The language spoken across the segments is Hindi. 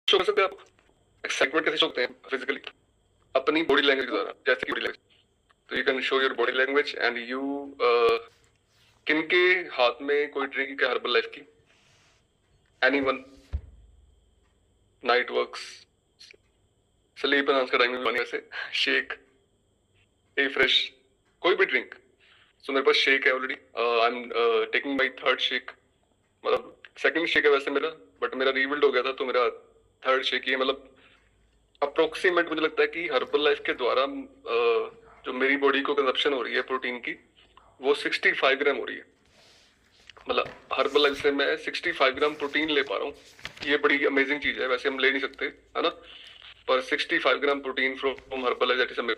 शो कर सकते हैं आप एक्साइटमेंट कैसे शो करते हैं फिजिकली अपनी बॉडी लैंग्वेज के द्वारा, जैसे कि बॉडी लैंग्वेज। तो you can show your body language and you किन के हाथ में कोई ड्रिंक है हर्बल लाइफ की, anyone, night works, sleep enhance का टाइम भी बनी वैसे, शेक, ए फ्रेश, कोई भी ड्रिंक। सो मेरे पास शेक है already, I am taking my third shake, मतलब सेकंड शेक है वैसे मेरा, बट मेरा रीबिल्ड हो गया था तो मेरा थर्ड शेक ही है। मतलब अप्रोक्सीमेट मुझे लगता है कि हर्बल लाइफ के द्वारा जो मेरी बॉडी को कंजप्शन हो रही है प्रोटीन की, वो 65 ग्राम हो रही है। मतलब हर्बल लाइफ से मैं 65 ग्राम प्रोटीन ले पा रहा हूँ। ये बड़ी अमेजिंग चीज है, वैसे हम ले नहीं सकते है ना, पर 65 gram protein from herbal life, that is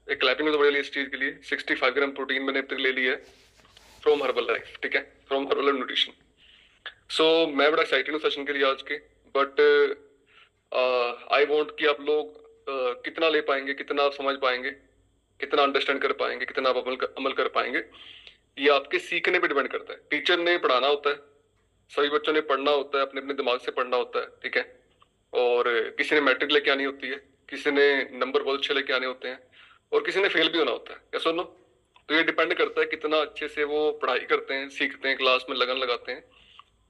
एक क्लैपिंग तो बड़ी इस चीज के लिए। 65 ग्राम प्रोटीन मैंने अब तक ले लिया है फ्रॉम हर्बल लाइफ, ठीक है, फ्रॉम हर्बल न्यूट्रिशन। सो मैं बड़ा एक्साइटेड हूँ सेशन के लिए आज के, बट आई वॉन्ट कि आप लोग कितना ले पाएंगे, कितना आप समझ पाएंगे, कितना अंडरस्टैंड कर पाएंगे, कितना आप अमल कर पाएंगे, ये आपके सीखने पे डिपेंड करता है। टीचर ने पढ़ाना होता है, सभी बच्चों ने पढ़ना होता है, अपने अपने दिमाग से पढ़ना होता है, ठीक है। और किसी ने मैट्रिक लेके आनी होती है, किसी ने नंबर बहुत अच्छे लेके आने होते हैं, और किसी ने फेल भी होना होता है, क्या सुनो। तो ये डिपेंड करता है कितना अच्छे से वो पढ़ाई करते हैं, सीखते हैं, क्लास में लगन लगाते हैं,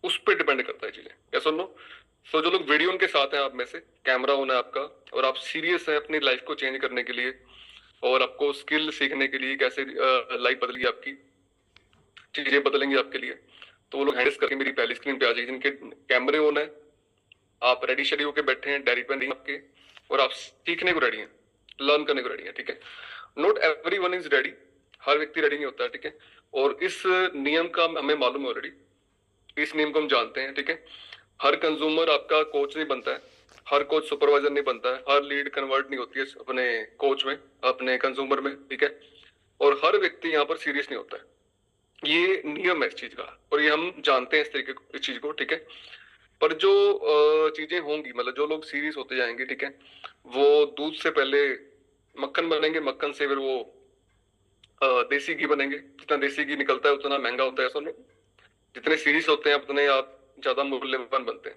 उस पर डिपेंड करता है चीजें, क्या सुन लो। सो जो लोग वीडियो उनके साथ हैं, आप में से कैमरा ऑन है आपका, और आप सीरियस हैं अपनी लाइफ को चेंज करने के लिए, और आपको स्किल सीखने के लिए, कैसे लाइफ बदलेगी आपकी, चीजें बदलेंगी आपके लिए, तो वो लोग हैंडल्स करके मेरी पहली स्क्रीन पे आ जाइए, जिनके कैमरे ऑन है, आप रेडी शेडी होके बैठे हैं, डायरी पेन आपके, और आप सीखने को रेडी हैं, लर्न करने को रेडी हैं, ठीक है। Not everyone is ready, हर व्यक्ति रेडी नहीं होता है, ठीक है। और इस नियम का हमें मालूम है ऑलरेडी, इस नियम को हम जानते हैं, ठीक है। हर कंज्यूमर आपका कोच नहीं बनता है, हर कोच सुपरवाइजर नहीं बनता है, हर लीड कन्वर्ट नहीं होती है अपने कोच में, अपने कंज्यूमर में, ठीक है। और हर व्यक्ति यहाँ पर सीरियस नहीं होता है, ये नियम है इस चीज का, और ये हम जानते हैं इस तरीके इस चीज को, ठीक है। पर जो चीजें होंगी, मतलब जो लोग सीरियस होते जाएंगे, ठीक है, वो दूध से पहले मक्खन बनेंगे, मक्खन से फिर वो देसी घी बनेंगे। जितना देसी घी निकलता है उतना महंगा होता है, सुनो। जितने सीरीज होते हैं उतने आप ज्यादा मूल्यवान बनते हैं।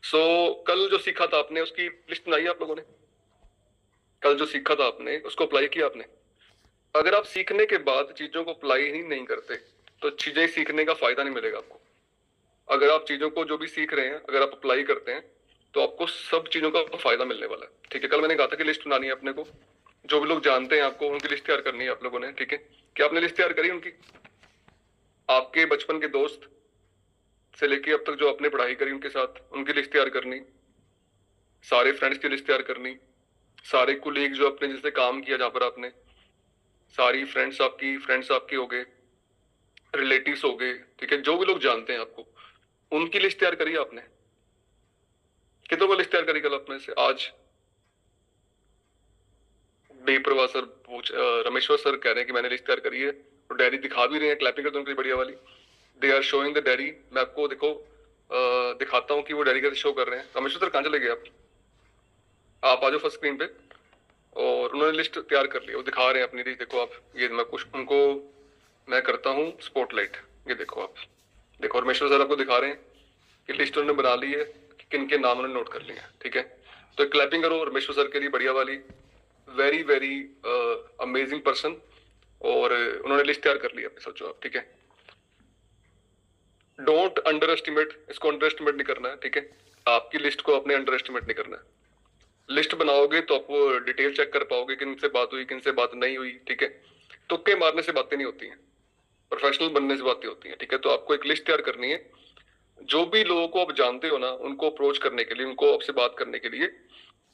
सो कल जो सीखा था आपने, उसकी लिस्ट बनाई आप लोगों ने। कल जो सीखा था आपने, उसको अप्लाई किया आपने। अगर आप सीखने के बाद चीजों को अप्लाई ही नहीं करते, तो चीजें सीखने का फायदा नहीं मिलेगा आपको। अगर आप चीजों को जो भी सीख रहे हैं, अगर आप अप्लाई करते हैं, तो आपको सब चीजों का फायदा मिलने वाला है, ठीक है। कल मैंने कहा था कि लिस्ट बनानी है अपने को, जो भी लोग जानते हैं आपको, उनकी लिस्ट तैयार करनी है आप लोगों ने, ठीक है। क्या आपने लिस्ट तैयार करी उनकी? आपके बचपन के दोस्त से लेके अब तक जो आपने पढ़ाई करी उनके साथ, उनकी लिस्ट तैयार करनी, सारे फ्रेंड्स की लिस्ट तैयार करनी, सारे कुलीग जो अपने जिससे काम किया जहां पर आपने, सारी फ्रेंड्स आपके हो गए, रिलेटिव्स हो गए, ठीक है, जो भी लोग जानते हैं आपको, उनकी लिस्ट तैयार करी आपने। कितनों को लिस्ट तैयार करी कल अपने से? आज बेप्रवाह सर रमेश्वर सर कह रहे हैं कि मैंने लिस्ट तैयार करी है, और डायरी दिखा भी रहे हैं, क्लैपिंग कर दो उनकी बढ़िया वाली। They are showing the diary. मैं आपको देखो दिखाता हूँ कि वो डायरी कैसे शो कर रहे हैं। रमेश्वर सर कहाँ चले गए आप आ जाओ फर्स्ट स्क्रीन पे। और उन्होंने लिस्ट तैयार कर ली, वो दिखा रहे हैं अपनी लिस्ट, देखो आप। ये मैं कुछ उनको मैं करता हूँ स्पॉटलाइट, ये देखो आप, देखो रमेश्वर सर आपको दिखा रहे हैं कि लिस्ट उन्होंने बना ली है, किन के नाम उन्होंने नोट कर लिए हैं, ठीक है। तो क्लैपिंग करो रमेश्वर सर के लिए बढ़िया वाली, वेरी वेरी अमेजिंग पर्सन। और उन्होंने लिस्ट तैयार कर ली है, सोचो आप, ठीक है। डोंट अंडर एस्टिमेट, इसको अंडर एस्टिमेट नहीं करना है, ठीक है। आपकी लिस्ट को आपने अंडर एस्टिमेट नहीं करना है। लिस्ट बनाओगे तो आप डिटेल चेक कर पाओगे, किन से बात हुई, किन से बात नहीं हुई, ठीक है। तुक्के मारने से बातें नहीं होती हैं, प्रोफेशनल बनने से बातें होती हैं, ठीक है। तो आपको एक लिस्ट तैयार करनी है, जो भी लोगों को आप जानते हो ना, उनको अप्रोच करने के लिए, उनको आपसे बात करने के लिए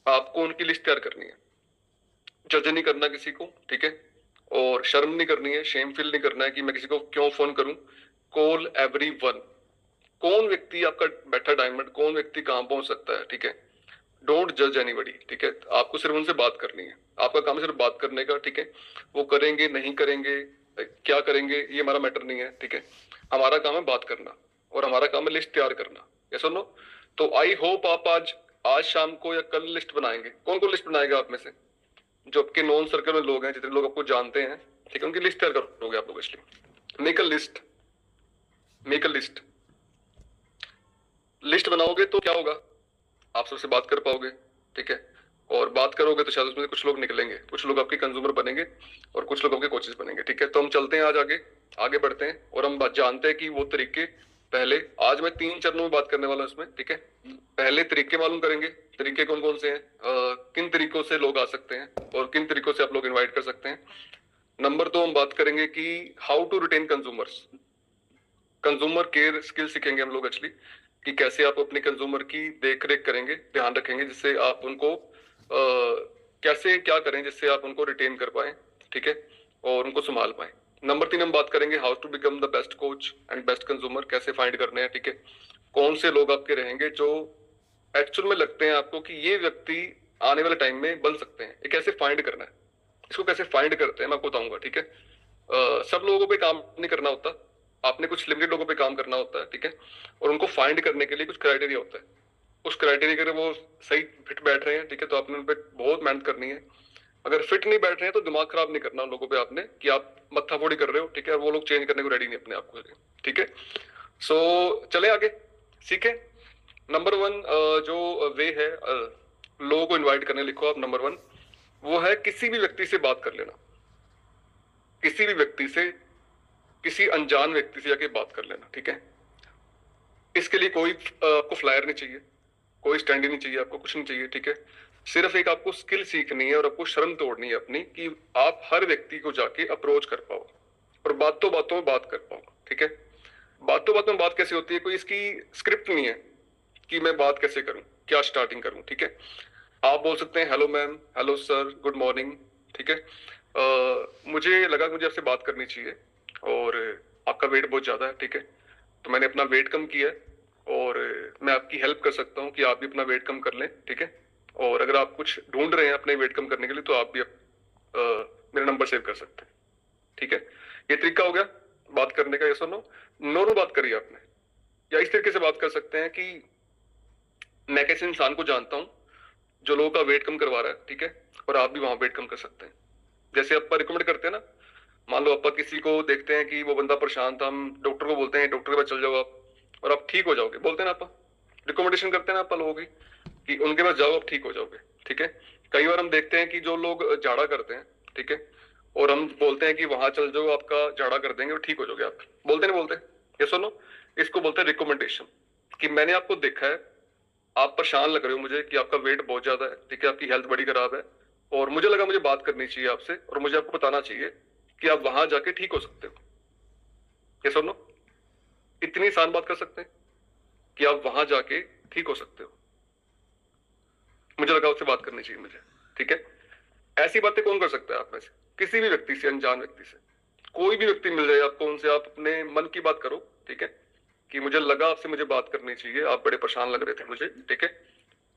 आपको उनकी लिस्ट तैयार करनी है। जज नहीं करना किसी को, ठीक है। और शर्म नहीं करनी है, शेम फील नहीं करना है कि मैं किसी को क्यों फोन करूं। Call everyone. कौन व्यक्ति आपका बैठा डायमंड, कौन व्यक्ति कहां पहुंच सकता है, ठीक है। डोंट जज एनीबॉडी, ठीक है। आपको सिर्फ उनसे बात करनी है, आपका काम है सिर्फ बात करने का, ठीक है। वो करेंगे नहीं करेंगे, क्या करेंगे, ये हमारा मैटर नहीं है, ठीक है। हमारा काम है बात करना, और हमारा काम है लिस्ट तैयार करना, ये सुनो। तो आई होप आप आज आज शाम को या कल लिस्ट बनाएंगे। कौन कौन लिस्ट बनाएगा आप में से? जो आपके नॉन सर्कल में लोग हैं, जितने लोग आपको जानते हैं, ठीक है, उनकी लिस्ट तैयार करोगे आप लोग। इसलिए make a list, make a list. List बनाओगे तो क्या होगा, आप सबसे बात कर पाओगे, ठीक है। और बात करोगे तो शायद उसमें से कुछ लोग निकलेंगे, कुछ लोग आपके कंज्यूमर बनेंगे और कुछ लोग आपके कोचेस बनेंगे, ठीक है। तो हम चलते हैं आज आगे, आगे बढ़ते हैं और हम बात जानते हैं कि वो तरीके पहले, आज मैं 3 चरणों में बात करने वाला हूं इसमें, ठीक है। पहले तरीके मालूम करेंगे, तरीके कौन कौन से हैं, किन तरीकों से लोग आ सकते हैं और किन तरीकों से आप लोग इन्वाइट कर सकते हैं। नंबर 2 हम बात करेंगे कि how to retain consumers, consumer care skill सीखेंगे हम लोग एक्चुअली, कि कैसे आप अपने कंज्यूमर की देख रेख करेंगे, ध्यान रखेंगे, जिससे आप उनको कैसे क्या करें जिससे आप उनको रिटेन कर पाए, ठीक है, और उनको संभाल पाए। नंबर 3 हम बात करेंगे how to become the best coach and best consumer, कैसे फाइंड करने हैं, ठीक है। कौन से लोग आपके रहेंगे जो एक्चुअल में लगते हैं आपको कि ये व्यक्ति आने वाले टाइम में बन सकते हैं, ये कैसे फाइंड करना है, इसको कैसे फाइंड करते हैं मैं आपको बताऊंगा, ठीक है। सब लोगों पे काम नहीं करना होता, आपने कुछ लिमिटेड लोगों पे काम करना होता है, ठीक है। और उनको फाइंड करने के लिए कुछ क्राइटेरिया होता है, उस क्राइटेरिया के वो सही फिट बैठ रहे हैं, ठीक है, तो आपने उन पर बहुत मेहनत करनी है। अगर फिट नहीं बैठ रहे हैं तो दिमाग खराब नहीं करना उन लोगों पे आपने, कि आप मत्था फोड़ी कर रहे हो, ठीक है, और वो लोग चेंज करने को रेडी नहीं अपने आप को, ठीक है। सो चले आगे, सीखे। नंबर 1 जो वे है लोगों को इन्वाइट करने, लिखो आप नंबर 1, वो है किसी भी व्यक्ति से बात कर लेना, किसी भी व्यक्ति से, किसी अनजान व्यक्ति से जाके बात कर लेना, ठीक है। इसके लिए कोई आपको फ्लायर नहीं चाहिए, कोई स्टैंड नहीं चाहिए, आपको कुछ नहीं चाहिए, ठीक है। सिर्फ एक आपको स्किल सीखनी है और आपको शर्म तोड़नी है अपनी, कि आप हर व्यक्ति को जाके अप्रोच कर पाओ और बातों बातों में बात कर पाओ, ठीक है। बातों बातों में बात कैसे होती है, कोई इसकी स्क्रिप्ट नहीं है कि मैं बात कैसे करूं, क्या स्टार्टिंग करूं, ठीक है। आप बोल सकते हैं hello ma'am, hello sir, good morning, ठीक है। मुझे लगा मुझे आपसे बात करनी चाहिए और आपका वेट बहुत ज्यादा है, ठीक है, तो मैंने अपना वेट कम किया है और मैं आपकी हेल्प कर सकता हूँ कि आप भी अपना वेट कम कर लें, ठीक है। और अगर आप कुछ ढूंढ रहे हैं अपने वेट कम करने के लिए तो आप भी मेरा नंबर सेव कर सकते हैं, ठीक है। ये तरीका हो गया बात करने का, ये सुनो। नो बात करिए आपने, या इस तरीके से बात कर सकते हैं कि मैं कैसे इंसान को जानता हूँ जो लोगों का वेट कम करवा रहा है, ठीक है, और आप भी वहां वेट कम कर सकते हैं। जैसे आप रिकमेंड करते हैं ना, मान लो आप किसी को देखते हैं कि वो बंदा परेशान था, हम डॉक्टर को बोलते हैं डॉक्टर के पास चल जाओ आप और आप ठीक हो जाओगे, बोलते हैं ना आप, रिकमेंडेशन करते हैं ना आप लोगों की कि उनके पास जाओ आप ठीक हो जाओगे, ठीक है। कई बार हम देखते हैं कि जो लोग झाड़ा करते हैं, ठीक है, और हम बोलते हैं कि वहां चल जाओ आपका झाड़ा कर देंगे और ठीक हो जाओगे आप, बोलते नहीं बोलते, ये सुनो, इसको बोलते हैं रिकमेंडेशन, कि मैंने आपको देखा है, आप परेशान लग रहे हो मुझे कि आपका वेट बहुत ज्यादा है, ठीक है, आपकी हेल्थ बड़ी खराब है और मुझे लगा मुझे बात करनी चाहिए आपसे और मुझे आपको बताना चाहिए कि आप वहां जाके ठीक हो सकते हो, ये सुनो, इतनी आसान बात कर सकते हैं कि आप वहां जाके ठीक हो सकते हो, मुझे लगा उससे बात करनी चाहिए मुझे, ठीक है। ऐसी बातें कौन कर सकता है आप में से, किसी भी व्यक्ति से, अनजान व्यक्ति से, कोई भी व्यक्ति मिल जाए आपको, उनसे आप अपने मन की बात करो, ठीक है, कि मुझे लगा आपसे मुझे बात करनी चाहिए, आप बड़े परेशान लग रहे थे मुझे, ठीक है।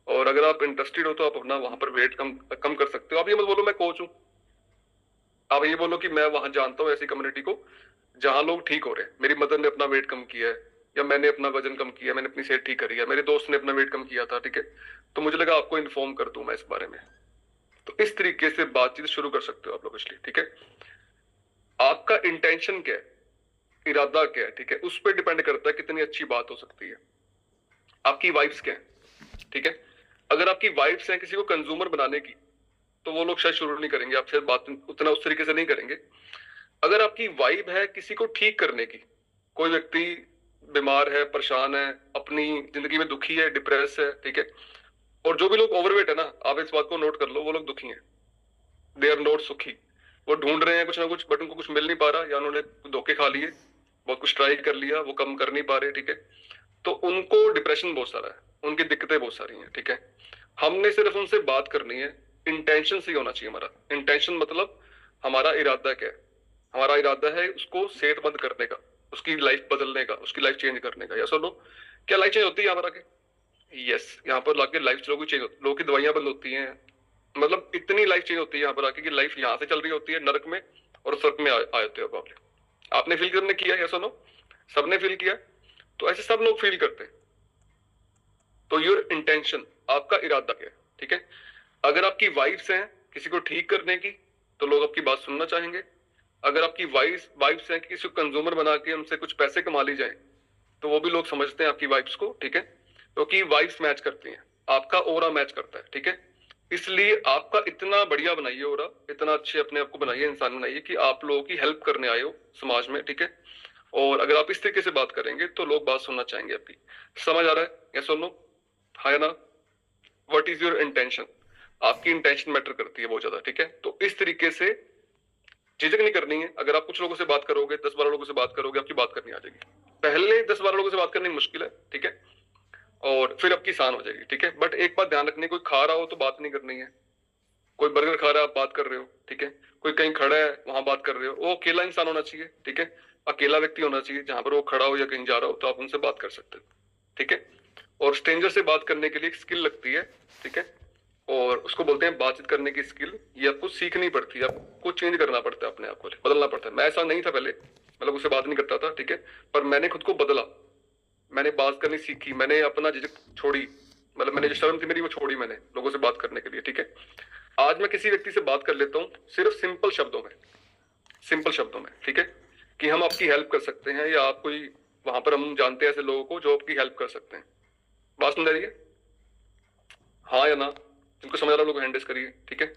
और अगर आप इंटरेस्टेड हो तो आप अपना वहां पर वेट कम कर सकते हो। आप ये मत बोलो मैं कोच हूं, आप ये बोलो कि मैं वहां जानता हूँ ऐसी कम्युनिटी को जहां लोग ठीक हो रहे हैं, मेरी मदर ने अपना वेट कम किया है या मैंने अपना वजन कम किया, मैंने अपनी सेहत ठीक करी है, मेरे दोस्त ने अपना वेट कम किया था, ठीक है, तो मुझे लगा आपको इन्फॉर्म कर दूं मैं इस बारे में। तो इस तरीके से बातचीत शुरू कर सकते हो आप लोग इसलिए, ठीक है। आपका इंटेंशन क्या है, इरादा क्या है, ठीक है, उस पर डिपेंड करता है कितनी अच्छी बात हो सकती है। आपकी वाइब्स क्या है, ठीक है। अगर आपकी वाइब्स हैं किसी को कंज्यूमर बनाने की तो वो लोग शायद शुरू नहीं करेंगे आपसे बात, उतना उस तरीके से नहीं करेंगे। अगर आपकी वाइब है किसी को ठीक करने की, कोई व्यक्ति बीमार है, परेशान है, अपनी जिंदगी में दुखी है, डिप्रेस है, ठीक है, और जो भी लोग ओवरवेट है ना, आप इस बात को नोट कर लो, वो लोग दुखी हैं, दे आर नॉट सुखी, वो ढूंढ रहे हैं कुछ ना कुछ बट उनको कुछ मिल नहीं पा रहा, या उन्होंने धोखे खा लिए, बहुत कुछ ट्राई कर लिया, वो कम कर नहीं पा रहे, ठीक है, तो उनको डिप्रेशन बहुत सारा है, उनकी दिक्कतें बहुत सारी हैं, ठीक है। हमने सिर्फ उनसे बात करनी है, इंटेंशन से होना चाहिए हमारा, इंटेंशन मतलब हमारा इरादा क्या है, हमारा इरादा है उसको सेहतमंद करने का, उसकी लाइफ बदलने का, उसकी लाइफ चेंज करने का। या सुनो, क्या लाइफ चेंज होती है यहाँ पर आके, यस, यहाँ पर लाके लाइफ लोगों की चेंज होती, लोगों की दवाइयां बंद होती हैं, मतलब इतनी लाइफ चेंज होती है यहाँ पर आके कि लाइफ यहाँ से चल रही होती है नरक में और स्वर्ग में आए होते हो आपने फील करने किया, या सुनो, सबने फील किया, तो ऐसे सब लोग फील करते हैं। तो योर इंटेंशन, आपका इरादा क्या है, ठीक है। अगर आपकी वाइफ्स हैं किसी को ठीक करने की तो लोग आपकी बात सुनना चाहेंगे। अगर आपकी वाइफ्स हैं कि किसी को कंज्यूमर बना के उनसे कुछ पैसे कमा ली जाए तो वो भी लोग समझते हैं आपकी वाइफ्स को, ठीक है, क्योंकि वाइफ्स मैच करती हैं, आपका ओरा मैच करता है, ठीक है। इसलिए आपका इतना बढ़िया बनाइए ओरा, इतना अच्छे अपने आप को बनाइए, इंसान बनाइए कि आप लोगों की हेल्प करने आए हो समाज में, ठीक है। और अगर आप इस तरीके से बात करेंगे तो लोग बात सुनना चाहेंगे आपकी। समझ आ रहा है? यस और नो? हाँ या ना? What is your intention? आपकी इंटेंशन मैटर करती है बहुत ज्यादा, ठीक है। तो इस तरीके से झिझक नहीं करनी है। अगर आप कुछ लोगों से बात करोगे, 10-12 लोगों से बात करोगे, आपकी बात करनी आ जाएगी। पहले 10-12 लोगों से बात करनी मुश्किल है, ठीक है, और फिर आपकी आसान हो जाएगी, ठीक है। बट एक बात ध्यान रखनी है, कोई खा रहा हो तो बात नहीं करनी है। कोई बर्गर खा रहा है, आप बात कर रहे हो, ठीक है। कोई कहीं खड़ा है, वहां बात कर रहे हो, वो अकेला इंसान होना चाहिए, ठीक है। अकेला व्यक्ति होना चाहिए, जहां पर वो खड़ा हो या कहीं जा रहा हो तो आप उनसे बात कर सकते हो, ठीक है। और स्ट्रेंजर से बात करने के लिए एक स्किल लगती है, ठीक है, और उसको बोलते हैं बातचीत करने की स्किल। ये आपको सीखनी पड़ती है, आपको चेंज करना पड़ता है, अपने आप को बदलना पड़ता है। मैं ऐसा नहीं था पहले, मतलब उससे बात नहीं करता था, ठीक है, पर मैंने खुद को बदला, मैंने बात करनी सीखी, मैंने अपना झिझक छोड़ी, मतलब मैंने जो शर्म थी मेरी वो छोड़ी मैंने लोगों से बात करने के लिए, ठीक है। आज मैं किसी व्यक्ति से बात कर लेता हूँ सिर्फ सिंपल शब्दों में, सिंपल शब्दों में, ठीक है, कि हम आपकी हेल्प कर सकते हैं, या आप कोई, वहां पर हम जानते हैं ऐसे लोगों को जो आपकी हेल्प कर सकते हैं। बात सुन रही है? हाँ या ना? जिनको समझ रहा लोग हैंड रेस करिए, ठीक है।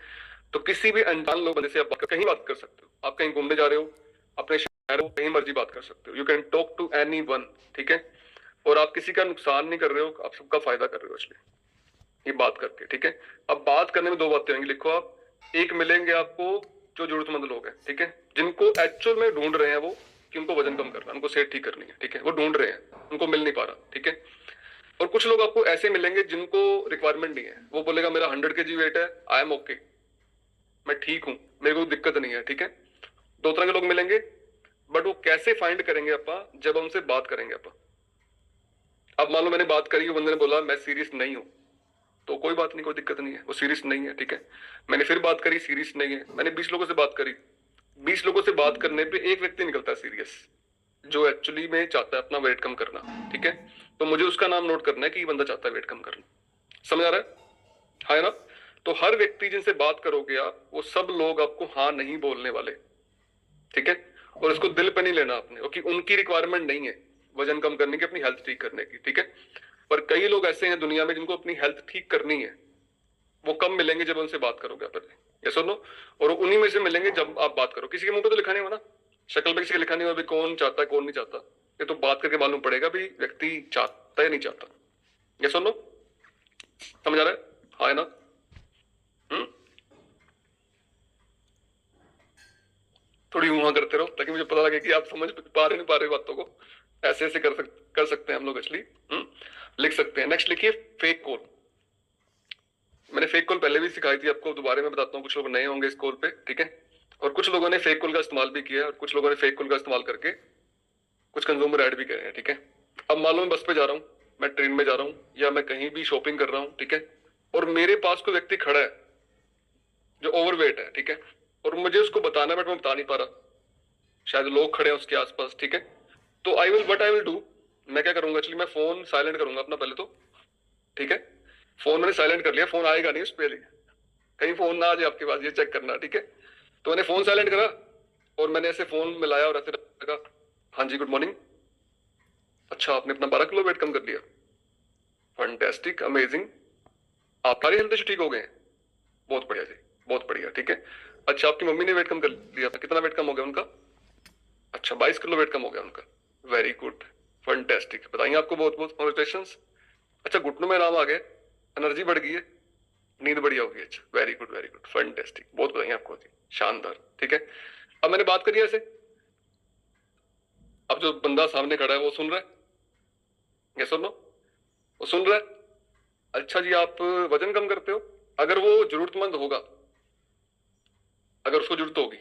तो किसी भी अनजान लोग बंदे से आप कहीं बात कर सकते हो। आप कहीं घूमने जा रहे हो, अपने शहर हो, कहीं मर्जी बात कर सकते हो। You can talk to anyone, ठीक है। और आप किसी का नुकसान नहीं कर रहे हो, आप सबका फायदा कर रहे हो इसलिए ये बात करके, ठीक है। अब बात करने में दो बातें होंगी, लिखो आप। एक, मिलेंगे आपको जो जरूरतमंद लोग हैं, ठीक है, जिनको एक्चुअल में ढूंढ रहे हैं वो, कि उनको वजन कम करना, उनको सेहत ठीक करनी है, ठीक है, वो ढूंढ रहे हैं, उनको मिल नहीं पा रहा, ठीक है। और कुछ लोग आपको ऐसे मिलेंगे जिनको रिक्वायरमेंट नहीं है, वो बोलेगा मेरा 100 kg वेट है, आई एम ओके, मैं ठीक हूं, मेरे को दिक्कत नहीं है, ठीक है। दो तरह के लोग मिलेंगे, बट वो कैसे फाइंड करेंगे अपा? जब हमसे बात करेंगे अपा। अब मान लो मैंने बात करी, बंदे ने बोला मैं सीरियस नहीं हूं, तो कोई बात नहीं, कोई दिक्कत नहीं है, वो सीरियस नहीं है, ठीक है। मैंने फिर बात करी, सीरियस नहीं है। मैंने 20 लोगों से बात करी, 20 लोगों से बात करने पे एक व्यक्ति निकलता है सीरियस, जो एक्चुअली में चाहता है अपना वेट कम करना, ठीक है। तो मुझे उसका नाम नोट करना है कि ये बंदा चाहता है वेट कम करना। समझ आ रहा है? हाँ ना? तो हर व्यक्ति जिनसे बात करोगे आप, वो सब लोग आपको हाँ नहीं बोलने वाले, ठीक है। और इसको दिल पे नहीं लेना आपने, क्योंकि उनकी रिक्वायरमेंट नहीं है वजन कम करने की, अपनी हेल्थ ठीक करने की, ठीक है। पर कई लोग ऐसे हैं दुनिया में जिनको अपनी हेल्थ ठीक करनी है, वो कम मिलेंगे जब उनसे बात करोगे आप, ये सुन लो। और उन्हीं में से मिलेंगे जब आप बात करो। किसी के मुंह पे तो लिखा नहीं हुआ ना, शक्ल पे किसी के लिखा नहीं हुआ भी कौन चाहता है कौन नहीं चाहता, ये तो बात करके मालूम पड़ेगा भी व्यक्ति चाहता है या नहीं चाहता। ये सुन लो, समझ आ रहा है? हाँ है ना? थोड़ी वहां करते रहो ताकि मुझे पता लगे कि आप समझ पा रहे नहीं पा रहे बातों को। ऐसे ऐसे कर सकते हैं हम लोग एक्चुअली। लिख सकते हैं। नेक्स्ट लिखिए फेक कॉल। मैंने फेक कॉल पहले भी सिखाई थी आपको, दोबारा मैं बताता हूँ, कुछ लोग नए होंगे इस कॉल पे, ठीक है। और कुछ लोगों ने फेक कॉल का इस्तेमाल भी किया है, और कुछ लोगों ने फेक कॉल का इस्तेमाल करके कुछ कंज्यूमर ऐड भी करे हैं, ठीक है। अब मान लो मैं बस पे जा रहा हूँ, मैं ट्रेन में जा रहा हूँ, या मैं कहीं भी शॉपिंग कर रहा हूँ, ठीक है, और मेरे पास कोई व्यक्ति खड़ा है जो ओवरवेट है, ठीक है, और मुझे उसको बताना, बट मैं बता नहीं पा रहा, शायद लोग खड़े हैं उसके आसपास, ठीक है। तो आई विल डू, मैं क्या करूंगा एक्चुअली, मैं फोन साइलेंट करूंगा अपना पहले तो, ठीक है। फोन मैंने साइलेंट कर लिया, फोन आएगा नहीं उस पर, कहीं फोन ना आ जाए आपके पास, ये चेक करना, ठीक है। तो मैंने फोन साइलेंट करा, और मैंने ऐसे फोन मिलाया और ऐसे रखा, हाँ जी गुड मॉर्निंग, अच्छा आपने अपना 12 किलो वेट कम कर लिया, फैंटास्टिक, अमेजिंग, आप सारे हेल्थ इशू ठीक हो गए हैं, बहुत बढ़िया जी, बहुत बढ़िया, ठीक है। अच्छा आपकी मम्मी ने वेट कम कर लिया था, कितना वेट कम हो गया उनका? अच्छा 22 किलो वेट कम हो गया उनका, वेरी गुड, फैंटास्टिक, बताइए आपको बहुत बहुत कॉन्ग्रेचुलेशंस। अच्छा घुटनों में आराम आ गया, एनर्जी बढ़ गई है, नींद बढ़िया होगी, अच्छा वेरी गुड फैंटास्टिक, बहुत बताइए आपको जी, शानदार, ठीक है। अब मैंने बात करी ऐसे, अब जो बंदा सामने खड़ा है वो सुन रहा है, ये सुन लो, वो सुन रहा है। अच्छा जी आप वजन कम करते हो? अगर वो जरूरतमंद होगा, अगर उसको जरूरत होगी,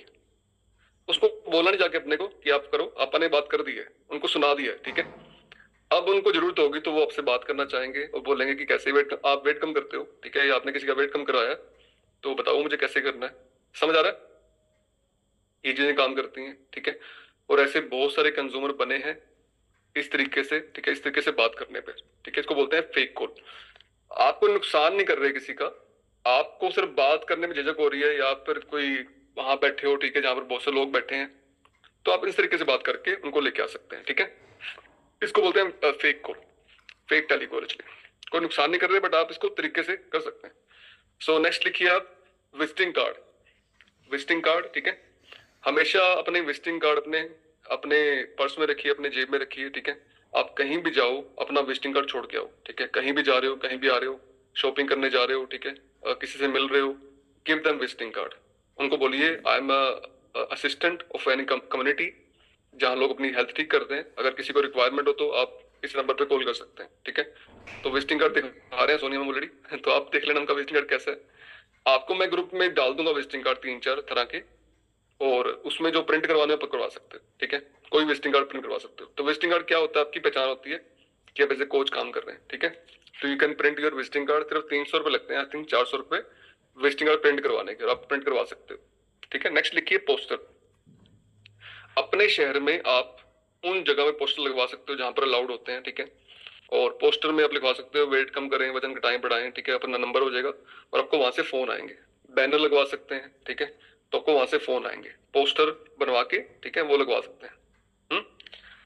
उसको बोलना नहीं जाके अपने को कि आप करो, आपने बात कर दी है, उनको सुना दिया है, ठीक है। अब उनको जरूरत होगी तो वो आपसे बात करना चाहेंगे और बोलेंगे कि कैसे आप वेट कम करते हो, ठीक है, या आपने किसी का वेट कम कराया तो बताओ मुझे कैसे करना है। समझ आ रहा है? ये चीजें काम करती हैं, ठीक है। और ऐसे बहुत सारे कंज्यूमर बने हैं इस तरीके से, ठीक है, इस तरीके से बात करने पे, ठीक है। इसको बोलते हैं फेक कॉल। आपको नुकसान नहीं कर रहे किसी का, आपको सिर्फ बात करने में झिझक हो रही है, या फिर कोई वहां बैठे हो, ठीक है, जहां पर बहुत से लोग बैठे हैं, तो आप इस तरीके से बात करके उनको लेके आ सकते हैं, ठीक है। इसको बोलते हैं फेक कॉल, फेक टेलीकॉल। कोई नुकसान नहीं कर रहे, बट आप इसको तरीके से कर सकते हैं। सो नेक्स्ट लिखिए आप विजिटिंग कार्ड। विजिटिंग कार्ड, ठीक है, हमेशा अपने विजिटिंग कार्ड अपने अपने पर्स में रखिए, अपने जेब में रखिए, ठीक है। आप कहीं भी जाओ अपना विजिटिंग कार्ड छोड़ के आओ, ठीक है। कहीं भी जा रहे हो, कहीं भी आ रहे हो, शॉपिंग करने जा रहे हो, ठीक है, किसी से मिल रहे हो, गिव देम विजिटिंग कार्ड। उनको बोलिए I am assistant of any community, जहाँ लोग अपनी हेल्थ ठीक करते हैं। अगर किसी को रिक्वायरमेंट हो तो आप इस नंबर पे कॉल कर सकते हैं, ठीक है। तो विजिटिंग कार्ड दिखा रहे हैं सोनिया मैम ऑलरेडी तो आप देख लेना उनका विजिटिंग कार्ड कैसा है। आपको मैं ग्रुप में डाल दूंगा विजिटिंग कार्ड 3-4 तरह के, और उसमें जो प्रिंट करवाने आप करवा सकते हो, ठीक है। कोई विजिटिंग कार्ड प्रिंट करवा सकते हो। तो विजिटिंग कार्ड क्या होता है, आपकी पहचान होती है कि आप एज ए कोच काम कर रहे हैं, ठीक है। तो you can print your visiting card. सिर्फ 300 रुपए लगते हैं, आई थिंक 400 रुपए विजिटिंग कार्ड प्रिंट करवाने के, आप प्रिंट करवा सकते हो, ठीक है। नेक्स्ट लिखिए पोस्टर। अपने शहर में आप उन जगह में पोस्टर लगवा सकते हो जहां पर अलाउड होते हैं, ठीक है। और पोस्टर में आप लिखवा सकते हो वेट कम करें, वजन घटाएं बढ़ाएं, ठीक है, अपना नंबर हो जाएगा और आपको वहां से फोन आएंगे। बैनर लगवा सकते हैं, ठीक है, तो आपको वहां से फोन आएंगे। पोस्टर बनवा के, ठीक है, वो लगवा सकते हैं।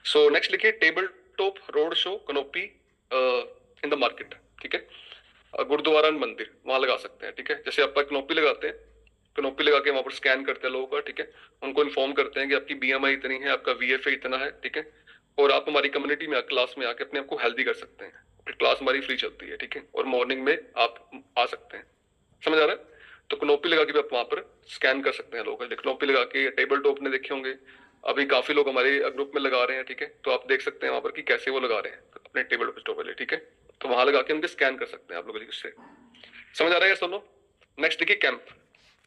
सो नेक्स्ट लिखिए table top road show canopy in the market, ठीक है। गुरुद्वारा मंदिर वहां लगा सकते हैं, ठीक है। जैसे आप कनोपी लगाते हैं, कनोपी लगा के वहां पर स्कैन करते हैं लोगों का, ठीक है। उनको इन्फॉर्म करते हैं कि आपकी बीएमआई इतनी है, आपका वीएफए इतना है, ठीक है। और आप हमारी कम्युनिटी में क्लास में आके अपने आप को हेल्दी कर सकते हैं। क्लास हमारी फ्री चलती है, ठीक है, और मॉर्निंग में आप आ सकते हैं। समझ आ रहा है? तो कनोपी लगा के भी आप वहां पर स्कैन कर सकते हैं लोग। कनोपी लगा के टेबल टॉप ने देखे होंगे, अभी काफी लोग हमारे ग्रुप में लगा रहे हैं, ठीक है। तो आप देख सकते हैं वहां पर कि कैसे वो लगा रहे हैं अपने टेबल टॉप वाले, ठीक है। तो वहां लगा के उनके स्कैन कर सकते हैं आप लोग उससे। समझ आ रहा है सुनो? नेक्स्ट देखिए कैंप।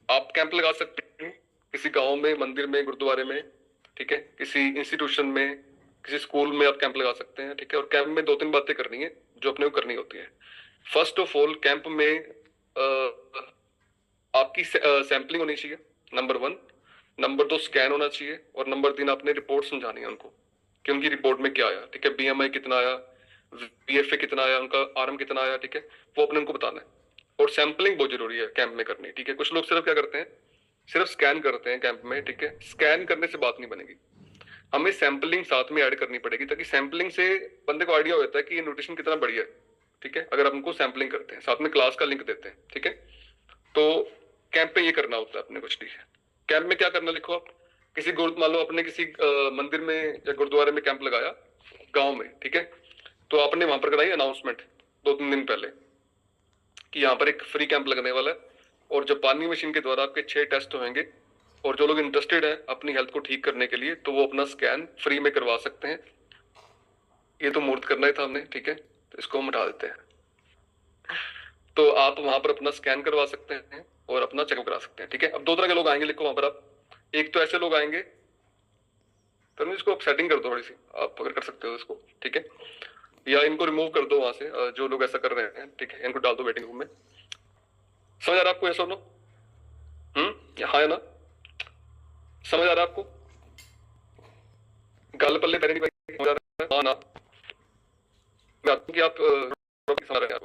आप कैंप लगा सकते हैं किसी गांव में, मंदिर में, गुरुद्वारे में, ठीक है, किसी इंस्टीट्यूशन में, किसी स्कूल में आप कैंप लगा सकते हैं, ठीक है। और कैंप में 2-3 बातें करनी है जो अपने को करनी होती है। फर्स्ट ऑफ ऑल कैंप में आपकी सैंपलिंग होनी चाहिए, नंबर 1। नंबर 2 स्कैन होना चाहिए, और नंबर 3 आपने रिपोर्ट समझानी है उनको कि उनकी रिपोर्ट में क्या आया, ठीक है। बीएमआई कितना आया, वीएफए कितना आया, उनका आरएम कितना आया, ठीक है, वो अपने उनको बताना है। और सैंपलिंग बहुत जरूरी है कैंप में करनी, ठीक है। कुछ लोग सिर्फ क्या करते हैं, सिर्फ स्कैन करते हैं कैंप में, ठीक है। स्कैन करने से बात नहीं बनेगी, हमें सैंपलिंग साथ में ऐड करनी पड़ेगी, ताकि सैंपलिंग से बंदे को आइडिया होता है कि ये न्यूट्रिशन कितना बढ़िया है, ठीक है। अगर आप उनको सैंपलिंग करते हैं, साथ में क्लास का लिंक देते हैं, ठीक है। तो कैंप पे ये करना होता है अपने कुछ, ठीक है। कैंप में क्या करना लिखो आप, किसी मान लो अपने किसी मंदिर में या गुरुद्वारे में कैंप लगाया गांव में, ठीक है। तो आपने वहां पर कराई अनाउंसमेंट 2-3 दिन पहले कि यहाँ पर एक फ्री कैंप लगने वाला है, और जापानी मशीन के द्वारा आपके 6 टेस्ट होंगे, और जो लोग इंटरेस्टेड हैं अपनी हेल्थ को ठीक करने के लिए तो वो अपना स्कैन फ्री में करवा सकते हैं। ये तो मुहूर्त करना ही था हमने, ठीक है, तो इसको हम हटा देते हैं। तो आप वहां पर अपना स्कैन करवा सकते हैं और अपना चेकअप करा सकते हैं, ठीक है। अब 2 तरह के लोग आएंगे, लिखो वहां पर आप। एक तो ऐसे लोग आएंगे, तो इसको आप सेटिंग कर दो थोड़ी सी, आप अगर कर सकते हो इसको, ठीक है, या इनको रिमूव कर दो वहां से, जो लोग ऐसा कर रहे हैं, ठीक है, इनको डाल दो वेटिंग रूम में। समझ आ रहा है आपको? ऐसा नो हाँ है ना? समझ आ रहा है आपको? गल पल्ले पैरे नहीं भाई, समझ आ रहा है? हाँ ना? मैं आपको कि आप समझ रहे हैं आप,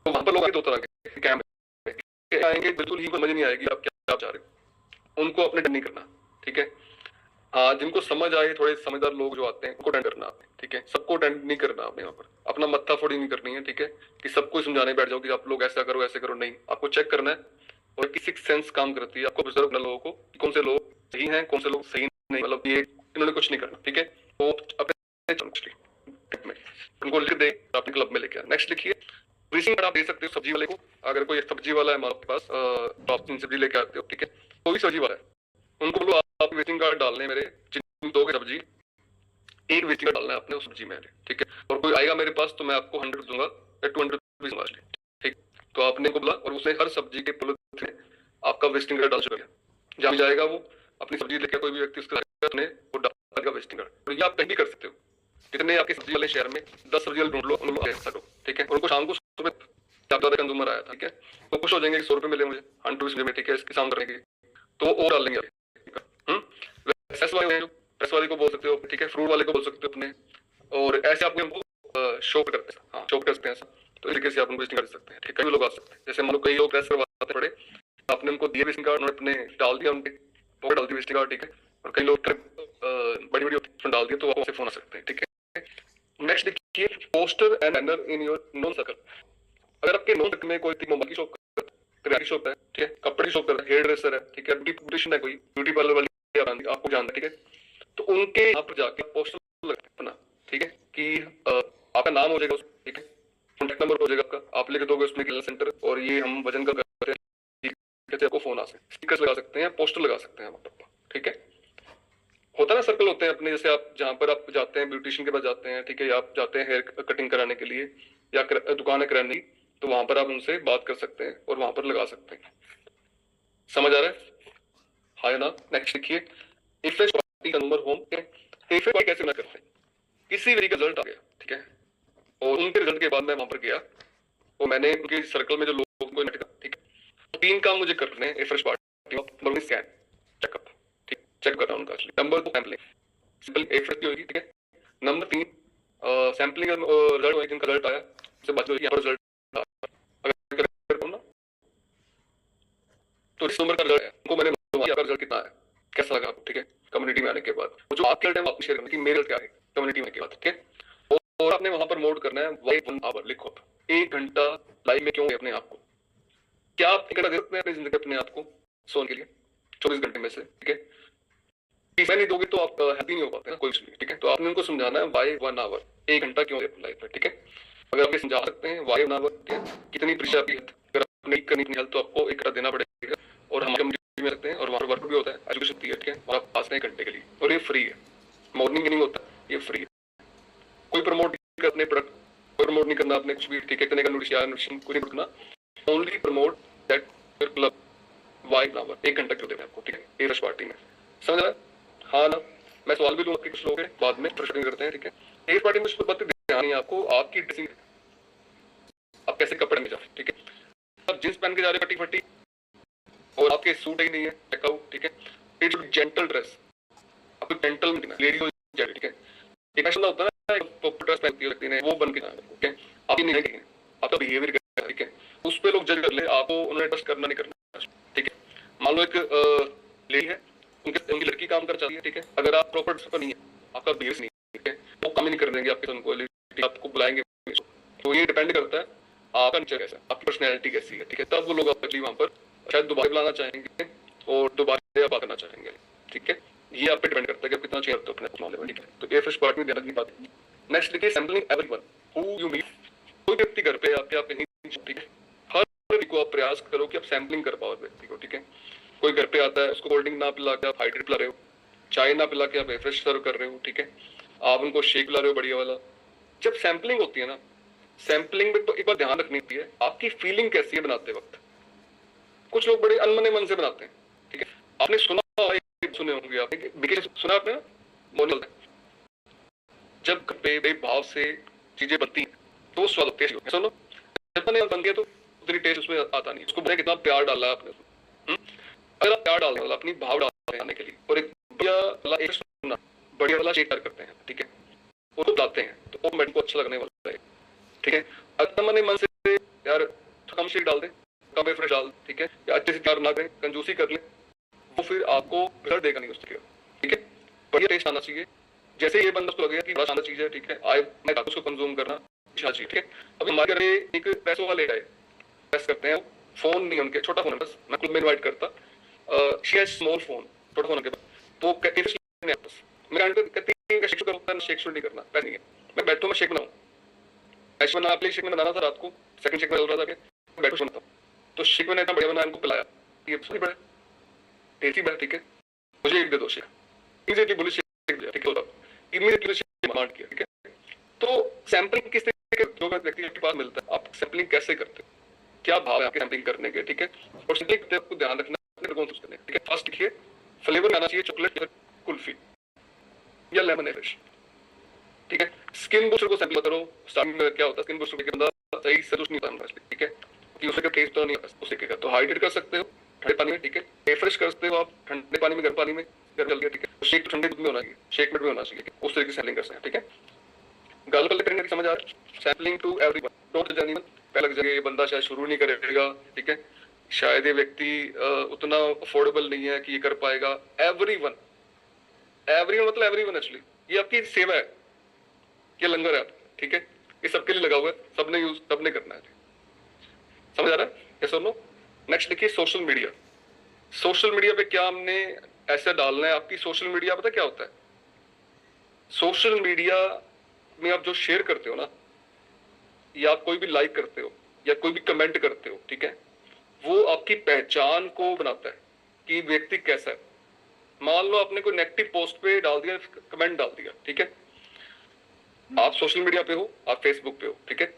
तो वहां पर लोग आएंगे 2 तरह के कैंप आएंगे, बिल्कुल ही समझ नहीं आएगी आप क्या चाह रहे हो, उनको अपने डर नहीं करना, ठीक है। हाँ, जिनको समझ आए, थोड़े समझदार लोग जो आते हैं उनको अटेंड करना आपने, ठीक है। सबको अटेंड नहीं करना आपने, यहाँ पर अपना मत्था फोड़ी नहीं करनी है, ठीक है, कि सबको समझाने बैठ जाओ कि आप लोग ऐसा करो ऐसे करो, नहीं। आपको चेक करना है, और कि 6 सेंस काम करती है, आपको ऑब्जर्व करना लोगों को, कौन से लोग सही हैं, कौन से लोग सही नहीं, मतलब ये इन्होंने कुछ नहीं करना, ठीक है। तो अपने उनको लिख दे, अपने क्लब में लेके। नेक्स्ट लिखिए विजिटिंग कार्ड आप दे सकते हो सब्जी वाले को। अगर कोई सब्जी वाला है आपके पास, तो आप 3 सब्जी लेके आते हो, ठीक है। कोई सब्जी वाला है, उनको बोलो आप विजिटिंग कार्ड डालने मेरे, जिन 2 सब्जी, 1 विजिटिंग कार्ड डालना है आपने उस सब्जी में, ठीक है। और कोई आएगा मेरे पास तो मैं आपको 100 दूंगा या 200 रुपीज दूंगा, ठीक। तो आपने को बोला, और उसने हर सब्जी के पुल में आपका विजिटिंग कार्ड डाल चुका है। जहां जाएगा वो अपनी सब्जी लेके, कोई भी व्यक्ति उसके वो डालेगा विजिटिंग कार्ड। तो ये आप कहीं भी कर सकते हो, कितने आपके सब्जी वाले शहर में 10 सब्जी वाले ढूंढ लो, उन लोग, ठीक है। उनको शाम को सुबह ज्यादा कंज्यूमर आया था, ठीक है, तो खुश हो जाएंगे 100 रुपए मिले मुझे 100 में, ठीक है, इसकी शाम करने की, तो और डाल लेंगे। प्रेस वाले, प्रेस वाले को बोल सकते हो, ठीक है, फ्रूट वाले को बोल सकते हो अपने, और ऐसे आप उनको शो करते हैं, हाँ शो करते हैं, तो इस तरीके से आप उनको विजिटिंग कर सकते हैं, ठीक है। कई लोग आ सकते हैं, जैसे मान लो कई लोग प्रेस करवाते पड़े, आपने उनको दिए विजिटिंग कार्ड, अपने डाल दिया, उनके पॉकेट डाल दी विजिटिंग कार्ड, ठीक है। और कई लोग बड़ी बड़ी डाल दिए, तो आपको फोन आ सकते हैं, ठीक है। नेक्स्ट देखिए, poster and banner in your known circle. अगर आपके नोन सर्कल में कोई मोबाइल की शॉप, किराने की शॉप है, ठीक है, कपड़े की शॉप है, हेयर ड्रेसर है, ठीक है, ब्यूटिशियन है, कोई ब्यूटी पार्लर वाली आपको जानते हैं, ठीक है, तो उनके यहाँ पर जाके पोस्टर लगते अपना, ठीक है, कि आपका नाम हो जाएगा, ठीक है, कॉन्टैक्ट नंबर हो जाएगा आपका, आप लेके दोगे उसमें हेल्थ सेंटर और ये हम वजन का करते हैं, ठीक है, आपको फोन आ सकते हैं, स्टिकर्स लगा सकते हैं, पोस्टर लगा सकते हैं वहां पर, ठीक है। होता है ना सर्कल होते हैं अपने, जैसे आप जहाँ पर आप जाते हैं ब्यूटिशियन के पास जाते हैं, ठीक है, या आप जाते हैं हेयर कटिंग कराने के लिए, या दुकान है किराने की, तो वहां पर आप उनसे बात कर सकते हैं और वहां पर लगा सकते हैं। समझ आ रहा है? हाँ या ना? नेक्स्ट देखिए, इफ्रेश पार्टी कंज्यूमर होम। इफ्रेश पार्टी कैसे ना करते हैं, किसी भी का रिजल्ट आ गया, ठीक है, और उनके रिजल्ट के बाद मैं वहां पर गया और मैंने उनके सर्कल में जो लोगों को, ठीक है, 3 काम मुझे करने हैं इफ्रेश पार्टी में। स्कैन, चेकअप, ठीक, चेक कर रहा हूँ उनका। नंबर 2 सैम्पलिंग, सिंपल इफ्रेश की होगी, ठीक है। नंबर 3 सैम्पलिंग रिजल्ट हुआ, जिनका रिजल्ट आया उससे बात होगी, यहाँ पर रिजल्ट अगर करता हूँ ना, तो इस नंबर का रिजल्ट है, उनको मैंने आपका रिजल्ट कितना है, कैसा लगा आपको, ठीक है, कम्युनिटी में आने के बाद जो आपके रिजल्ट है वो आपको शेयर करना कि मेरे रिजल्ट क्या है कम्युनिटी में के बाद, ठीक है। और आपने वहां पर नोट करना है वाई 1 आवर, लिखो 1 घंटा लाइव में क्यों है अपने आप को, क्या आप 1 घंटा दे सकते हैं अपनी जिंदगी अपने आप को सोने के लिए 24 घंटे में से, ठीक है। मैं नहीं दोगे तो आप हैप्पी नहीं हो पाते ना कोई भी, ठीक है। तो आपने उनको समझाना है वाई 1 आवर, 1 घंटा क्यों है लाइफ में, ठीक है। अगर आप ये समझा सकते हैं वाई 1 आवर, ठीक है, कितनी प्रेशर आपकी, अगर आप नहीं करनी हेल्थ तो आपको 1 घंटा देना पड़ेगा, और हमारे कम्युनिटी में सकते हैं, और वहाँ पर वर्क भी होता है, एजुकेशन होती है, ठीक है, वहाँ पास 1 घंटे के लिए, और ये फ्री है, मॉर्निंग इवनिंग होता है, ये फ्री है, कोई प्रमोट नहीं करना अपने प्रोडक्ट, कोई प्रमोट नहीं करना आपने कुछ भी, ठीक है, इतने का न्यूट्रिशन कोई नहीं करना, only promote that your club why 1 hour, 1 घंटा क्यों देते हैं आपको, ठीक है, इफ्रेश पार्टी में। समझ रहा है? हाँ ना? मैं सवाल भी लूंगा कुछ लोग बाद में प्रश्न करते हैं, ठीक है। इस पार्टी में कुछ बातें ध्यान नहीं आपको, आपकी ड्रेसिंग, आप कैसे कपड़े में जा, ठीक है, आप जींस पहन के जा रहे फटी फटी और आपके सूट ही नहीं है, चेकआउट, ठीक है, इट्स जेंटल ड्रेस, आपको जेंटल लेडी हो जाए, ठीक है, एक फैशन होता है ना, प्रॉपर ड्रेस पहनती है लगती है वो बन के जाना, ठीक है, आपकी नहीं है, आपका बिहेवियर कैसा है, ठीक है, उस पे लोग जज कर ले, आपको उन्होंने ट्रस्ट करना नहीं करना, ठीक है। मान लो एक लेडी है, उनकी लड़की काम कर चाहती है, ठीक है, अगर आप प्रॉपर ड्रेस पर नहीं है, आपका बिहेवियर नहीं, ठीक है, वो काम ही नहीं कर देंगे आपके सन को, आपको बुलाएंगे, तो ये डिपेंड करता है आपका नेचर कैसा है, आपकी पर्सनैलिटी कैसी है, ठीक है, तब वो लोग एक्चुअली वहां पर शायद दोबारा बुलाना चाहेंगे और दोबारा बात करना चाहेंगे, ठीक है। ये आप पे डिपेंड करता है कि आप कितना चेयर करते हो अपने मामले में, ठीक है। तो ये फर्स्ट पार्ट में ध्यान रखनी बात है। नेक्स्ट देखिए, sampling everyone who you meet. कोई व्यक्ति घर पे आपके आप नहीं, ठीक है, हर व्यक्ति को आप प्रयास करो कि आप सैम्पलिंग कर पाओ व्यक्ति को, ठीक है। कोई घर पे आता है, उसको कोल्ड ड्रिंक ना पिला के आप हाइड्रेट पिला रहे हो, चाय ना पिला के आप रिफ्रेश सर्व कर रहे हो, ठीक है, आप उनको शेक पिला रहे हो बढ़िया वाला। जब सैम्पलिंग होती है ना, सैम्पलिंग में तो एक बार ध्यान रखनी होती है आपकी फीलिंग कैसी है बनाते वक्त। कुछ लोग बड़े अनमने मन से बनाते हैं, ठीक है, आपने सुना सुने होंगे आपने, सुना आपने मोनल, जब पे भाव से चीजें बनती हैं तो स्वाद टेस्ट होता है, सुनो, जब मैंने बनती है तो उतनी टेस्ट उसमें आता नहीं, उसको कितना प्यार डाला है आपने, अगर आप प्यार डाल रहे हो अपनी भाव डाल रहे के लिए, और एक बढ़िया वाला शेक करते हैं, ठीक है, उसको डालते हैं तो वो मेरे को अच्छा लगने वाला है, ठीक है। अगर मैंने मन से यार कम शेक डाल दे, कम फ्रेश डाल, ठीक है, या अच्छे से प्यार ना करें, कंजूसी कर ले, वो फिर आपको रिजल्ट देगा नहीं उसके, ठीक है। बढ़िया टेस्ट आना चाहिए, जैसे ये बंदा उसको लगेगा कि बड़ा शानदार चीज है, ठीक है, आए मैं उसको कंज्यूम करना चाहिए, ठीक है। अभी हमारे घर में एक पैसों वाले आए, प्रेस करते हैं, फोन नहीं उनके, छोटा फोन है बस, मैं क्लब में इनवाइट करता, स्मॉल फोन, छोटा फोन के बाद तो मैं कहती है शेक होता है, शेक नहीं करना, पैसे नहीं है, मैं बैठो मैं शेक बनाऊं, ऐसे बना आप शेक में बनाना था रात को, सेकंड शेक में चल रहा था कि बैठो बनाता, तो शेक मैंने इतना बढ़िया बनाया, उनको पिलाया, ये सही बड़ा टेस्टी बड़ा, ठीक है, मुझे एक दे दो शेक, इमीडिएटली बोले शेक दिया, ठीक है, इमीडिएटली शेक डिमांड किया, ठीक है। तो सैंपलिंग किस तरीके के जो व्यक्ति के पास मिलता है, आप सैंपलिंग कैसे करते हो, क्या भाव है आपके सैंपलिंग करने के, ठीक है, और सैंपलिंग आपको ध्यान रखना है कौन सा करने, ठीक है। फर्स्ट देखिए, फ्लेवर आना चाहिए चॉकलेट कुल्फी या लेमन फ्रेश, ठीक है। स्किन बूस्टर को सैंपल करो, स्टार्टिंग में क्या होता है, स्किन बूस्टर के बंदा सही से नहीं होता, ठीक है, कि उसका टेस्ट तो नहीं आता उसे का, तो हाइड्रेट कर सकते हो ठंडे पानी में, ठीक है, रिफ्रेश कर सकते हो आप ठंडे पानी में, गर्म पानी में, गर्म चल गया, ठीक है, शेक ठंडे दूध में होना चाहिए, शेक में भी होना चाहिए, उस तरीके से सैंपलिंग कर सकते हैं, ठीक है। गल पहले करेंगे, समझ आ रहा है, सैंपलिंग टू एवरीवन, डोंट जज एनीवन, पहले जगह ये बंदा शायद शुरू नहीं करेगा, ठीक है, शायद ये व्यक्ति उतना अफोर्डेबल नहीं है कि ये कर पाएगा, एवरीवन, एवरीवन मतलब एवरीवन, एक्चुअली ये आपकी सेवा है, क्या लंगर ऐप, ठीक है, ये सबके लिए लगा हुआ है, सबने यूज, सबने करना है। समझ आ रहा है? यस और नो? नेक्स्ट लिखिए सोशल मीडिया। सोशल मीडिया पे क्या हमने ऐसा डालना है, आपकी सोशल मीडिया पता क्या होता है? सोशल मीडिया में आप जो शेयर करते हो ना, या आप कोई भी लाइक करते हो या कोई भी कमेंट करते हो, ठीक है, वो आपकी पहचान को बनाता है कि व्यक्ति कैसा है। मान लो आपने कोई नेगेटिव पोस्ट पे डाल दिया, कमेंट डाल दिया, ठीक है, आप सोशल मीडिया पे हो, आप फेसबुक पे हो, ठीक है,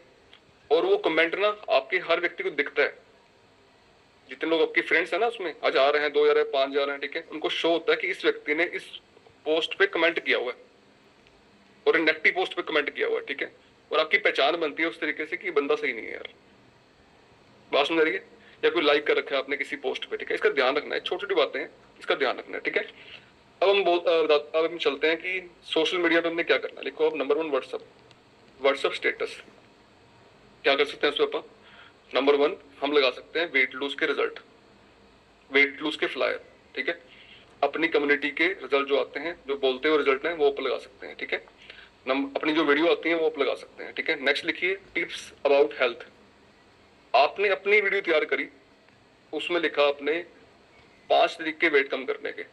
और वो कमेंट ना आपके हर व्यक्ति को दिखता है, जितने लोग आपके फ्रेंड्स है ना उसमें, आज आ रहे हैं, 2 जा रहे हैं, 5 जा रहे हैं, ठीक है, उनको शो होता है कि इस व्यक्ति ने इस पोस्ट पे कमेंट किया हुआ है और नेगेटिव पोस्ट पे कमेंट किया हुआ है, ठीक है, और आपकी पहचान बनती है उस तरीके से कि बंदा सही नहीं है यार। बात समझ रही है? या कोई लाइक कर रखा है आपने किसी पोस्ट पे, ठीक है, इसका ध्यान रखना है, छोटी छोटी बातें हैं, इसका ध्यान रखना है, ठीक है। अब हम चलते हैं कि सोशल मीडिया पे हमने क्या करना है। लिखो अब नंबर 1 व्हाट्सअप, व्हाट्सअप स्टेटस क्या कर सकते हैं उसमें अपन? नंबर 1 हम लगा सकते हैं वेट लूज के रिजल्ट, वेट लूज के फ्लायर, ठीक है, अपनी कम्युनिटी के रिजल्ट जो आते हैं, जो बोलते हुए रिजल्ट हैं, वो आप लगा सकते हैं, ठीक है। अपनी जो वीडियो आती है वो आप लगा सकते हैं, ठीक है। नेक्स्ट लिखिए टिप्स अबाउट हेल्थ। आपने अपनी वीडियो तैयार करी, उसमें लिखा आपने 5 तरीके वेट कम करने के,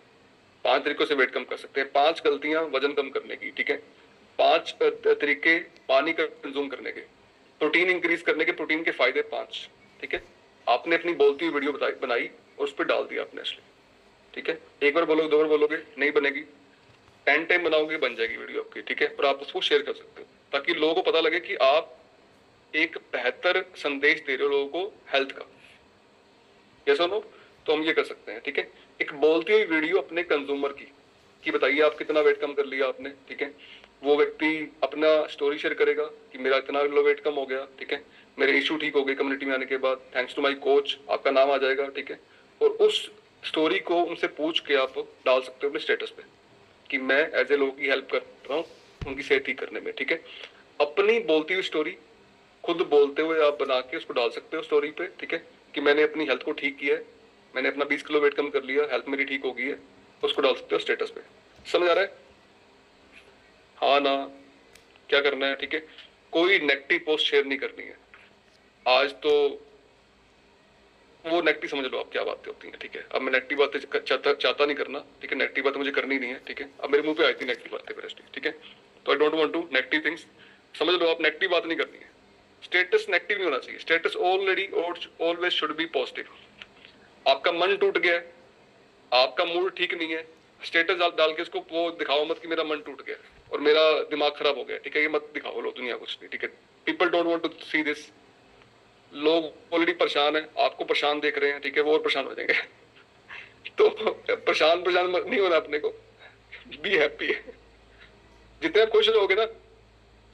5 तरीकों से वेट कम कर सकते हैं, 5 गलतियां वजन कम करने की, ठीक है, 5 तरीके पानी का कंज्यूम करने के, प्रोटीन इंक्रीज करने के, प्रोटीन के फायदे 5, ठीक है। आपने अपनी बोलती हुई वीडियो बनाई और उस पर डाल दिया आपने, ठीक है। एक बार बोलोगे, 2 बार बोलोगे, नहीं बनेगी, 10 टाइम बनाओगे, बन जाएगी वीडियो आपकी, ठीक है। और आप उसको शेयर कर सकते हो ताकि लोगों को पता लगे कि आप एक बेहतर संदेश दे रहे हो लोगों को हेल्थ का। यस और नो? तो हम ये कर सकते हैं, ठीक है। एक बोलती हुई वीडियो अपने कंज्यूमर की कि बताइए आप कितना वेट कम कर लिया आपने, ठीक है। वो व्यक्ति अपना स्टोरी शेयर करेगा कि मेरा इतना लो वेट कम हो गया, ठीक है, मेरे इशू ठीक हो गए कम्युनिटी में आने के बाद, थैंक्स टू माय कोच, आपका नाम आ जाएगा, ठीक है। और उस स्टोरी को उनसे पूछ के आप डाल सकते हो अपने स्टेटस पे कि मैं एज ए लोगों की हेल्प कर रहा हूँ उनकी सेहत ठीक करने में, ठीक है। अपनी बोलती हुई स्टोरी खुद बोलते हुए आप बना के उसको डाल सकते हो स्टोरी पे, ठीक है, कि मैंने अपनी हेल्थ को ठीक किया है, मैंने अपना 20 किलो वेट कम कर लिया, हेल्थ मेरी ठीक हो गई है, उसको डाल सकते हो स्टेटस पे। समझ आ रहा है? हाँ ना? क्या करना है, ठीक है, कोई नेगेटिव पोस्ट शेयर नहीं करनी है आज तो। वो नेगेटिव समझ लो आप क्या बातें होती हैं, ठीक है। अब मैं नेगेटिव बातें चाहता नहीं करना, ठीक है, नेगेटिव बातें मुझे करनी नहीं है, ठीक है। अब मेरे मुंह पे आई थी नेगेटिव बातें मेरे, ठीक है, तो I don't want to negative things. समझ लो आप नेगेटिव बात नहीं करनी है, स्टेटस नेगेटिव नहीं होना चाहिए, status always should be positive. आपका मन टूट गया, आपका मूड ठीक नहीं है, स्टेटस डाल के इसको वो दिखाओ मत कि मेरा मन टूट गया और मेरा दिमाग खराब हो गया, ठीक है, ये मत दिखाओ लो दुनिया कुछ भी, ठीक है। People don't want to see this. लोग ऑलरेडी परेशान है, आपको परेशान देख रहे हैं, ठीक है, वो और परेशान हो जाएंगे। तो परेशान नहीं होना अपने को, बी हैप्पी। जितने आप खुश रहोगे ना,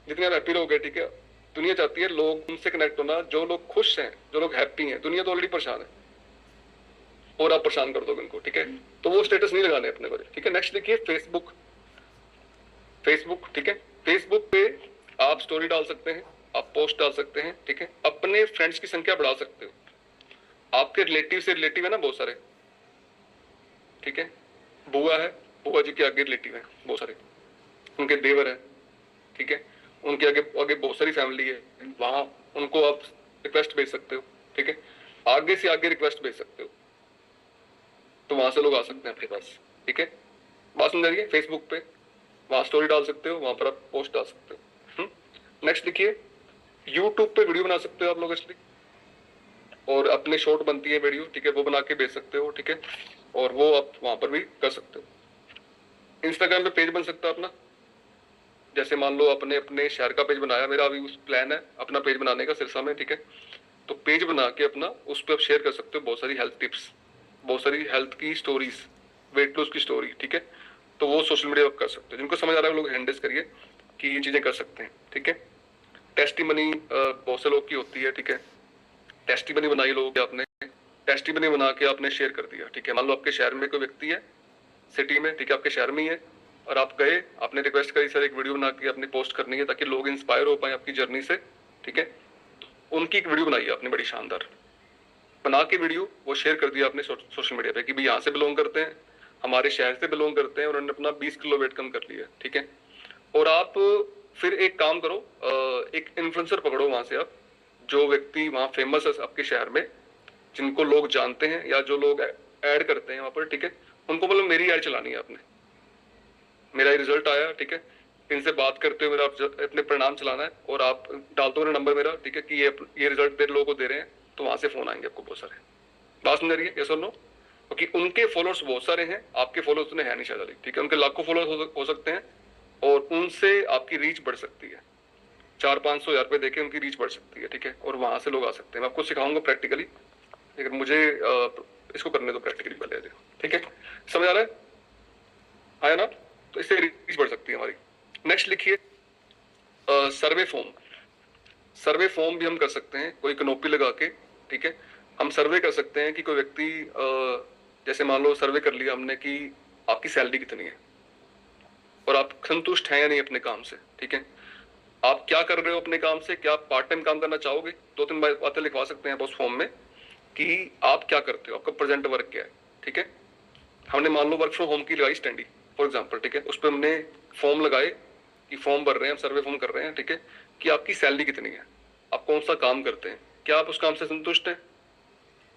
जितने आप हैप्पी रहोगे, ठीक है, दुनिया चाहती है लोग उनसे कनेक्ट होना जो लोग खुश हैं, जो लोग हैप्पी हैं। दुनिया तो ऑलरेडी परेशान है और आप परेशान कर दोगे उनको, ठीक है, तो वो स्टेटस नहीं लगाने अपने को, ठीक है। नेक्स्ट देखिए फेसबुक, फेसबुक, ठीक है, फेसबुक पे आप स्टोरी डाल सकते हैं, आप पोस्ट डाल सकते हैं, ठीक है, अपने फ्रेंड्स की संख्या बढ़ा सकते हो। आपके रिलेटिव से रिलेटिव है ना बहुत सारे, ठीक है, बुआ है, बुआ जी के आगे रिलेटिव है बहुत सारे, उनके देवर है, ठीक है, उनके आगे आगे बहुत सारी फैमिली है, वहां उनको आप रिक्वेस्ट भेज सकते हो, ठीक है, आगे से आगे रिक्वेस्ट भेज सकते हो, तो वहां से लोग आ सकते हैं आपके पास, ठीक है। बात समझ रही है? फेसबुक पे वहां स्टोरी डाल सकते हो, वहां पर आप पोस्ट डाल सकते हो। नेक्स्ट देखिए यूट्यूब पे वीडियो बना सकते हो आप लोग इसलिए, और अपने शॉर्ट बनती है वीडियो, ठीक है, वो बना के भेज सकते हो, ठीक है, और वो आप वहां पर भी कर सकते हो। इंस्टाग्राम पे पेज बन सकता है अपना, जैसे मान लो अपने अपने शहर का पेज बनाया, मेरा अभी उस प्लान है अपना पेज बनाने का सिरसा में, ठीक है, तो पेज बना के अपना उस पर आप शेयर कर सकते हो बहुत सारी हेल्थ टिप्स, बहुत सारी हेल्थ की स्टोरीज, वेट लॉस की स्टोरी, ठीक है, तो वो सोशल मीडिया पर कर सकते हो। जिनको समझ आ रहा है लोग हैंडल्स करिए कि ये चीजें कर सकते हैं, ठीक है। टेस्टिमनी बहुत से लोग की होती है, ठीक है, टेस्टिमनी बनाई लोगों की आपने, टेस्टिमनी बना के आपने शेयर कर दिया, ठीक है। मान लो आपके शहर में कोई व्यक्ति है सिटी में, ठीक है, आपके शहर में ही है, और आप गए, आपने रिक्वेस्ट करी सर एक वीडियो बना के आपने पोस्ट करनी है ताकि लोग इंस्पायर हो पाए आपकी जर्नी से, ठीक है, उनकी एक वीडियो बनाई आपने बड़ी शानदार, बना के वीडियो वो शेयर कर दिया आपने सोशल मीडिया पे कि भाई यहाँ से बिलोंग करते हैं, हमारे शहर से बिलोंग करते हैं और उन्होंने अपना 20 किलो वेट कम कर लिया, ठीक है, और आप फिर एक काम करो, एक इन्फ्लुएंसर पकड़ो वहां से आप, जो व्यक्ति वहां फेमस है आपके शहर में, जिनको लोग जानते हैं या जो लोग ऐड करते हैं वहां पर, ठीक है, उनको बोलो मेरी ऐड चलानी है आपने, मेरा ये रिजल्ट आया, ठीक है, इनसे बात करते हुए मेरा अपने परिणाम चलाना है, और आप डाल दो मेरा नंबर मेरा, ठीक है, कि ये रिजल्ट मेरे लोगों को दे रहे हैं, तो वहां से फोन आएंगे आपको बहुत सारे। बात समझ रही है, यस और नो? क्योंकि उनके फॉलोअर्स बहुत सारे हैं, आपके फॉलोअर्स उन्हें है नहीं शायद अभी, ठीक है, उनके लाखों फॉलोअर्स हो सकते हैं, और उनसे आपकी रीच बढ़ सकती है, 400-500 हज़ार रुपए देके उनकी रीच बढ़ सकती है, ठीक है, और वहां से लोग आ सकते हैं। मैं आपको सिखाऊंगा प्रैक्टिकली, लेकिन मुझे इसको करने दो प्रैक्टिकली पहले, ठीक है, समझ आ रहा है, आया ना? तो इससे रीच बढ़ सकती है हमारी। नेक्स्ट लिखिए, सर्वे फॉर्म। सर्वे फॉर्म भी हम कर सकते हैं, कोई कनोपी लगा के, ठीक है, हम सर्वे कर सकते हैं कि कोई व्यक्ति, जैसे मान लो सर्वे कर लिया हमने कि आपकी सैलरी कितनी है और आप संतुष्ट हैं या नहीं अपने काम से, ठीक है, आप क्या कर रहे हो अपने काम से, क्या आप पार्ट टाइम काम करना चाहोगे, 2-3 बातें लिखवा सकते हैं आप उस फॉर्म में कि आप क्या करते हो, आपका प्रेजेंट वर्क क्या है, ठीक है। हमने मान लो वर्क फ्रॉम होम की लगाई स्टैंडी फॉर एग्जाम्पल, ठीक है, उस पर हमने फॉर्म लगाए कि फॉर्म भर रहे हैं, हम सर्वे फॉर्म कर रहे हैं, ठीक है, कि आपकी सैलरी कितनी है, आप कौन सा काम करते हैं, क्या आप उस काम से संतुष्ट हैं,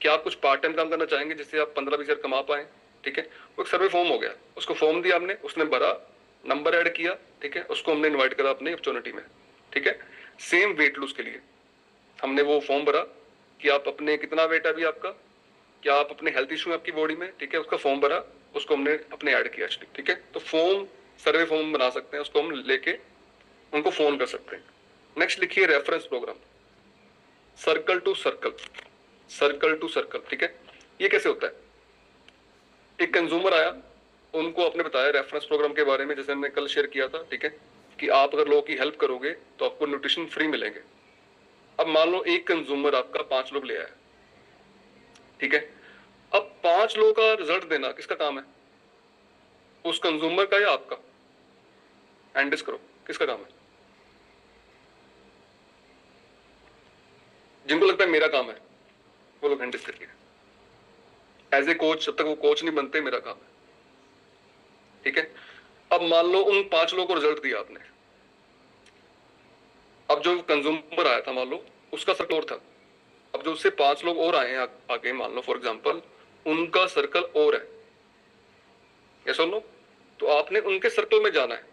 क्या आप कुछ पार्ट टाइम काम करना चाहेंगे जिससे आप 15-20 हज़ार कमा पाए, ठीक है, वो एक सर्वे फॉर्म हो गया। उसको फॉर्म दिया हमने, उसने भरा, नंबर ऐड किया, ठीक है, उसको हमने इन्वाइट करा अपनी अपॉर्चुनिटी में, ठीक है। सेम वेट लूज के लिए हमने वो फॉर्म भरा कि आप अपने कितना वेट है अभी आपका, क्या आप अपने हेल्थ इशू है आपकी बॉडी में, ठीक है, उसका फॉर्म भरा, उसको हमने अपने ऐड किया, ठीक है। तो फॉर्म, सर्वे फॉर्म बना सकते हैं, उसको हम लेके उनको फोन कर सकते हैं। नेक्स्ट लिखिए reference programme, circle to circle, circle to circle, ठीक है। ये कैसे होता है? एक कंज्यूमर आया, उनको आपने बताया रेफरेंस प्रोग्राम के बारे में, जैसे हमने कल शेयर किया था, ठीक है, कि आप अगर लोगों की हेल्प करोगे तो आपको न्यूट्रिशन फ्री मिलेंगे। अब मान लो एक कंज्यूमर आपका 5 लोग ले आया, ठीक है, अब 5 लोगों का रिजल्ट देना किसका काम है? उस कंज्यूमर का या आपका? हैंडिस करो, किसका काम है? जिनको लगता है मेरा काम है वो लोग हैंडिस करिए। एज ए कोच, जब तक वो कोच नहीं बनते, मेरा काम है, ठीक है। अब मान लो उन 5 लोगों को रिजल्ट दिया आपने, अब जो कंज्यूमर आया था मान लो उसका सर्कल और था, अब जो उससे 5 लोग और आए हैं आगे, मान लो फॉर एग्जांपल उनका सर्कल और है, यस और नो? तो आपने उनके सर्कल में जाना है।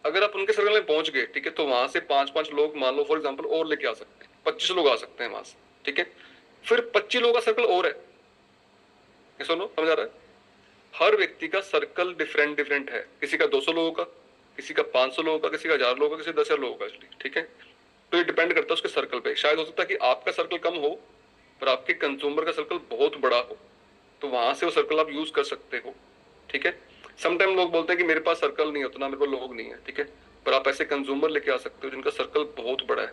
अगर आप उनके सर्कल में पहुंच गए, ठीक है, तो वहां से 5-5 लोग मान लो फॉर एग्जांपल और लेके आ सकते हैं, 25 लोग आ सकते हैं वहां से, ठीक है। फिर 25 लोगों का सर्कल और है, यस और नो? समझ आ रहा है? हर व्यक्ति का सर्कल डिफरेंट डिफरेंट है, किसी का 200 लोगों का, किसी का 500 लोगों का, किसी का 1000 लोगों का, किसी का 10,000 लोगों का, ठीक है। तो ये डिपेंड करता है उसके सर्कल पे। शायद हो सकता है कि आपका सर्कल कम हो पर आपके कंज्यूमर का सर्कल बहुत बड़ा हो, तो वहां से वो सर्कल आप यूज कर सकते हो, ठीक है। समटाइम लोग बोलते हैं कि मेरे पास सर्कल नहीं होता ना, मेरे पास लोग नहीं है, ठीक है, पर आप ऐसे कंज्यूमर लेके आ सकते हो जिनका सर्कल बहुत बड़ा है,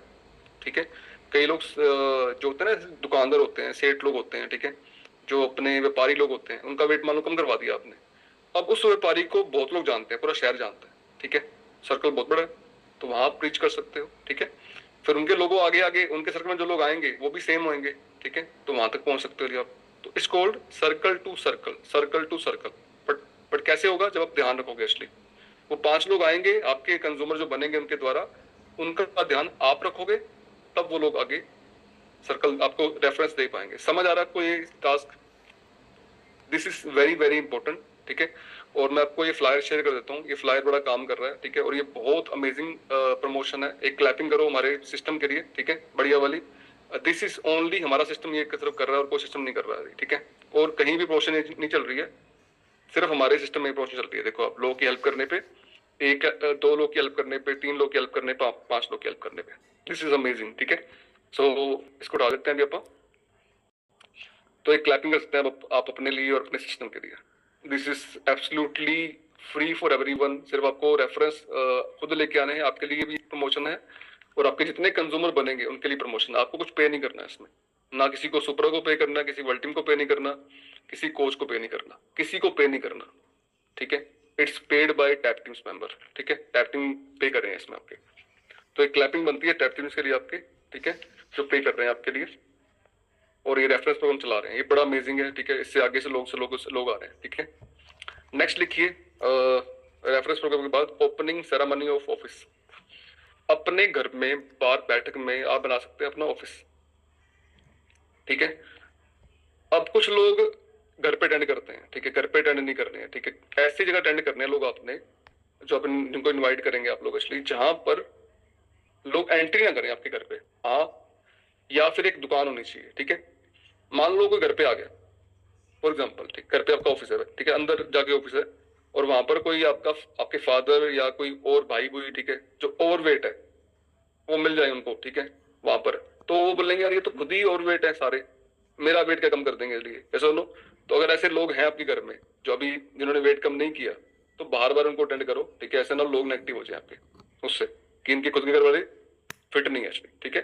ठीक है। कई लोग जो होते हैं ना, दुकानदार होते हैं, सेठ लोग होते हैं, ठीक है, जो अपने व्यापारी लोग होते हैं, उनका वेट मान लो कम करवा दिया आपने, अब उस व्यापारी को बहुत लोग जानते हैं, पूरा शहर जानता है, ठीक है, सर्कल बहुत बड़ा है, तो वहां आप रीच कर सकते हो, ठीक है। फिर उनके लोगों आगे आगे उनके सर्कल में जो लोग आएंगे वो भी सेम होंगे, ठीक है, तो वहां तक पहुंच सकते हो आप। तो it's called circle to circle, circle to circle. But कैसे होगा? जब आप ध्यान रखोगे असली, वो 5 लोग आएंगे आपके कंज्यूमर जो बनेंगे उनके द्वारा, उनका ध्यान आप रखोगे, तब वो लोग आगे सर्कल आपको रेफरेंस दे पाएंगे। समझ आ रहा है आपको ये task? This is very very important, ठीक है। और मैं आपको ये फ्लायर शेयर कर देता हूँ, ये फ्लायर बड़ा काम कर रहा है, ठीक है, और ये बहुत अमेजिंग प्रमोशन है। एक क्लैपिंग करो हमारे सिस्टम के लिए, ठीक है, बढ़िया वाली। दिस इज ओनली हमारा सिस्टम ये तरफ कर रहा है और कोई सिस्टम नहीं कर रहा है, ठीक है, और कहीं भी प्रमोशन नहीं चल रही है, सिर्फ हमारे सिस्टम में प्रमोशन चल रही है। देखो आप, लोगों की हेल्प करने पे, 2 लोग की हेल्प करने पे, 3 लोग की हेल्प करने पे, 5 लोग की हेल्प करने पे, दिस इज अमेजिंग, ठीक है। सो इसको डाल देते हैं अभी आप। तो एक क्लैपिंग कर सकते हैं आप अपने लिए और अपने सिस्टम के लिए। This is absolutely free for everyone. सिर्फ आपको रेफरेंस खुद लेके आने हैं, आपके लिए भी प्रमोशन है, और आपके जितने कंज्यूमर बनेंगे उनके लिए प्रमोशन। आपको कुछ पे नहीं करना है इसमें, ना किसी को सुपरा को पे करना, किसी वर्ल्ड को पे नहीं करना, किसी कोच को पे नहीं करना, किसी को पे नहीं करना, ठीक है। It's paid by tap teams member, ठीक है, टैप टीम पे कर रहे हैं इसमें आपके। तो एक क्लैपिंग बनती है टैप टीम्स के लिए आपके, ठीक है, जो पे कर रहे हैं आपके लिए, और ये रेफरेंस प्रोग्राम चला रहे हैं, ये बड़ा अमेजिंग है, ठीक है। इससे आगे से लोग आ रहे हैं, ठीक है। नेक्स्ट लिखिए रेफरेंस प्रोग्राम के बाद ओपनिंग सेरेमनी ऑफ ऑफिस। अपने घर में बाहर बैठक में आप बना सकते हैं अपना ऑफिस, ठीक है। अब कुछ लोग घर पे अटेंड करते हैं, ठीक है, घर पे अटेंड नहीं करने हैं, ठीक है, ऐसी जगह अटेंड करने हैं लोग आपने, जो अपन जिनको इनवाइट करेंगे आप लोग इसलिए, जहां पर लोग एंट्री ना करें आपके घर पे। हाँ, या फिर एक दुकान होनी चाहिए, ठीक है। मान लो कोई घर पे आ गया, फॉर एग्जाम्पल, ठीक, घर पे आपका ऑफिस है, ठीक है, अंदर जाके ऑफिस है, और वहां पर कोई आपका आपके फादर या कोई और भाई कोई, ठीक है, जो ओवरवेट है, वो मिल जाए उनको, ठीक है, वहां पर, तो वो बोलेंगे यार ये तो खुद ही ओवरवेट है सारे, मेरा वेट क्या कम कर देंगे इसलिए, ऐसा लो। तो अगर ऐसे लोग हैं आपके घर में जो अभी जिन्होंने वेट कम नहीं किया, तो बार बार उनको अटेंड करो, ठीक है, ऐसे ना लोग नेगेटिव हो जाए आपके उससे कि इनके खुद के घर वाले फिट नहीं है इसमें, ठीक है।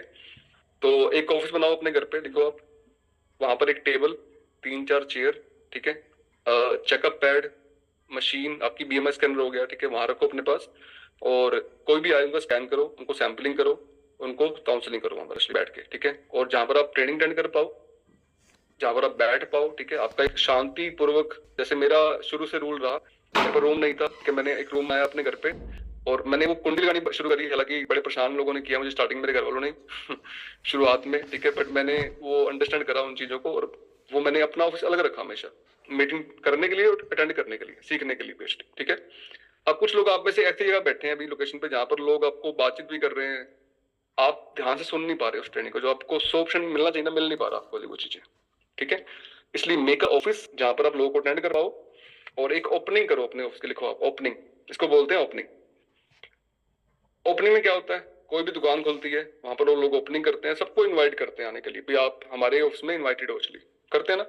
तो एक ऑफिस बनाओ अपने घर पे, देखो आप, वहां पर एक टेबल, 3-4 चेयर, ठीक है, चेकअप पैड, मशीन, आपकी बीएमआई स्कैनर हो गया, ठीक है, वहां रखो अपने पास, और कोई भी आए उनको स्कैन करो, उनको सैंपलिंग करो, उनको काउंसलिंग करो वहां पर बैठ के, ठीक है। और जहां पर आप ट्रेनिंग अटेंड कर पाओ, जहां पर आप बैठ पाओ, ठीक है, आपका एक शांति पूर्वक, जैसे मेरा शुरू से रूल रहा, मेरे पर रूम नहीं था कि मैंने एक रूम आया अपने घर पे और मैंने वो कुंडली लगानी शुरू करी, हालांकि बड़े परेशान लोगों ने किया मुझे स्टार्टिंग, मेरे घर वालों ने शुरुआत में, ठीक है, बट मैंने वो अंडरस्टैंड करा उन चीजों को, और वो मैंने अपना ऑफिस अलग रखा हमेशा, मीटिंग करने के लिए और अटेंड करने के लिए, सीखने के लिए बेस्ट, ठीक है। अब कुछ लोग आप में से ऐसी जगह बैठे हैं अभी लोकेशन पे जहां पर लोग आपको बातचीत भी कर रहे हैं, आप ध्यान से सुन नहीं पा रहे उस ट्रेनिंग को, जो आपको 100% मिलना चाहिए ना, मिल नहीं पा रहा आपको वो चीजें, ठीक है। इसलिए मेक अ ऑफिस जहां पर आप लोगों को अटेंड कर पाओ, और एक ओपनिंग करो अपने ऑफिस के, लिखो आप ओपनिंग, इसको बोलते हैं ओपनिंग। ओपनिंग में क्या होता है, कोई भी दुकान खुलती है वहां पर वो लोग ओपनिंग करते हैं, सबको इनवाइट करते हैं आने के लिए, भी आप हमारे ऑफिस में इनवाइटेड हो, चलिए करते हैं ना।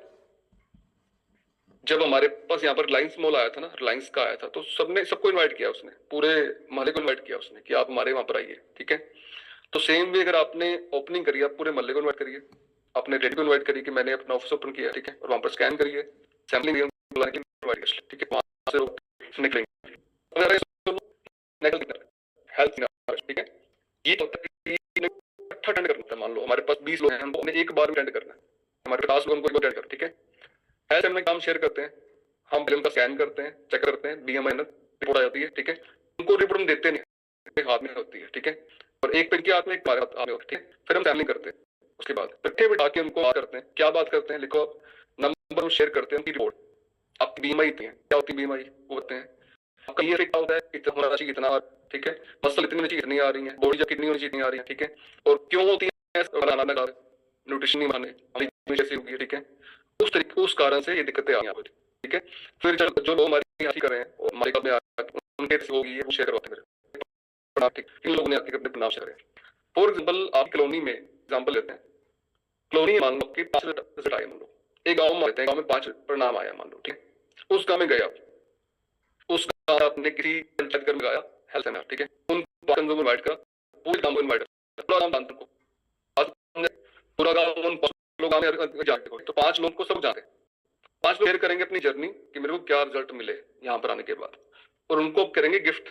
जब हमारे पास यहाँ पर रिलायंस मॉल आया था ना, रिलायंस का आया था, तो सबने सबको इनवाइट किया, उसने पूरे मोहल्ले को इनवाइट किया उसने कि आप हमारे वहां पर आइए, ठीक है। तो सेम वे अगर आपने ओपनिंग करी, आप पूरे मोहल्ले को इनवाइट करिए, अपने रेडी को इनवाइट करिए कि मैंने अपना ऑफिस ओपन किया, ठीक है, और वहां पर स्कैन करिए, सैम्पलिंग बुलाने के लिए इनवाइट करिए, ठीक है, वहां से लोग निकलेंगे। हेल्थ, ठीक है, ये तो इकट्ठा अटेंड करना है। मान लो हमारे पास 20 लोग हैं, हमको एक बार अटेंड करना है, हमारे 50 लोगों को अटेंड कर, ठीक है। हेल्थ में काम शेयर करते हैं, हम पहले उनका स्कैन करते हैं, चेक करते हैं, बीएमआई रिपोर्ट आ जाती है, ठीक है, उनको रिपोर्ट हम देते नहीं, एक हाथ में होती है, ठीक है, और एक पेन के हाथ में, एक हमारे हाथ में होती है, फिर हम सैम्पलिंग करते हैं, उसके बाद इकट्ठे बिठा के उनको बात करते हैं, क्या बात करते हैं, लिखो आप, नंबर शेयर करते हैं, उनकी रिपोर्ट, आपकी बीएमआई इतनी है, क्या होती है बीएमआई, वो बताते हैं, आपका ये क्या होता है, इतना होना चाहिए, इतना, ठीक है, मसल इतनी होनी चाहिए, इतनी आ रही है, बॉडी कितनी होनी चाहिए, इतनी आ रही है, ठीक है, और क्यों होती है, न्यूट्रिशन नहीं माने, हमारी जैसी होगी, ठीक है, उस तरीके, उस कारण से ये दिक्कतें आ रही हैं, ठीक है। फिर जो लोग हमारे यहाँ कर रहे हैं और हमारे में उनके होगी वो शेयर करवाते हैं, ठीक, इन लोगों ने आके अपने नाम शेयर करें। फॉर एग्जाम्पल आप कॉलोनी में एग्जाम्पल लेते हैं, कॉलोनी मान लो कि 5 रिजल्ट आए, मान लो एक गाँव में आते हैं, गाँव में 5 परिणाम आया मान लो, ठीक, उस गाँव में गए आप, उस गाँव आपने किसी पंचायत घर में गया हेल्थ सेंटर, ठीक है, उन 5 को इनवाइट करा, पूरे गाँव को इनवाइट करा, पूरा गाँव जानते को, पूरा गाँव उन 5 लोग जानते को, तो 5 लोग को सब जानते हैं, 5 लोग शेयर करेंगे अपनी जर्नी कि मेरे को क्या रिजल्ट मिले यहाँ पर आने के बाद, और उनको करेंगे गिफ्ट,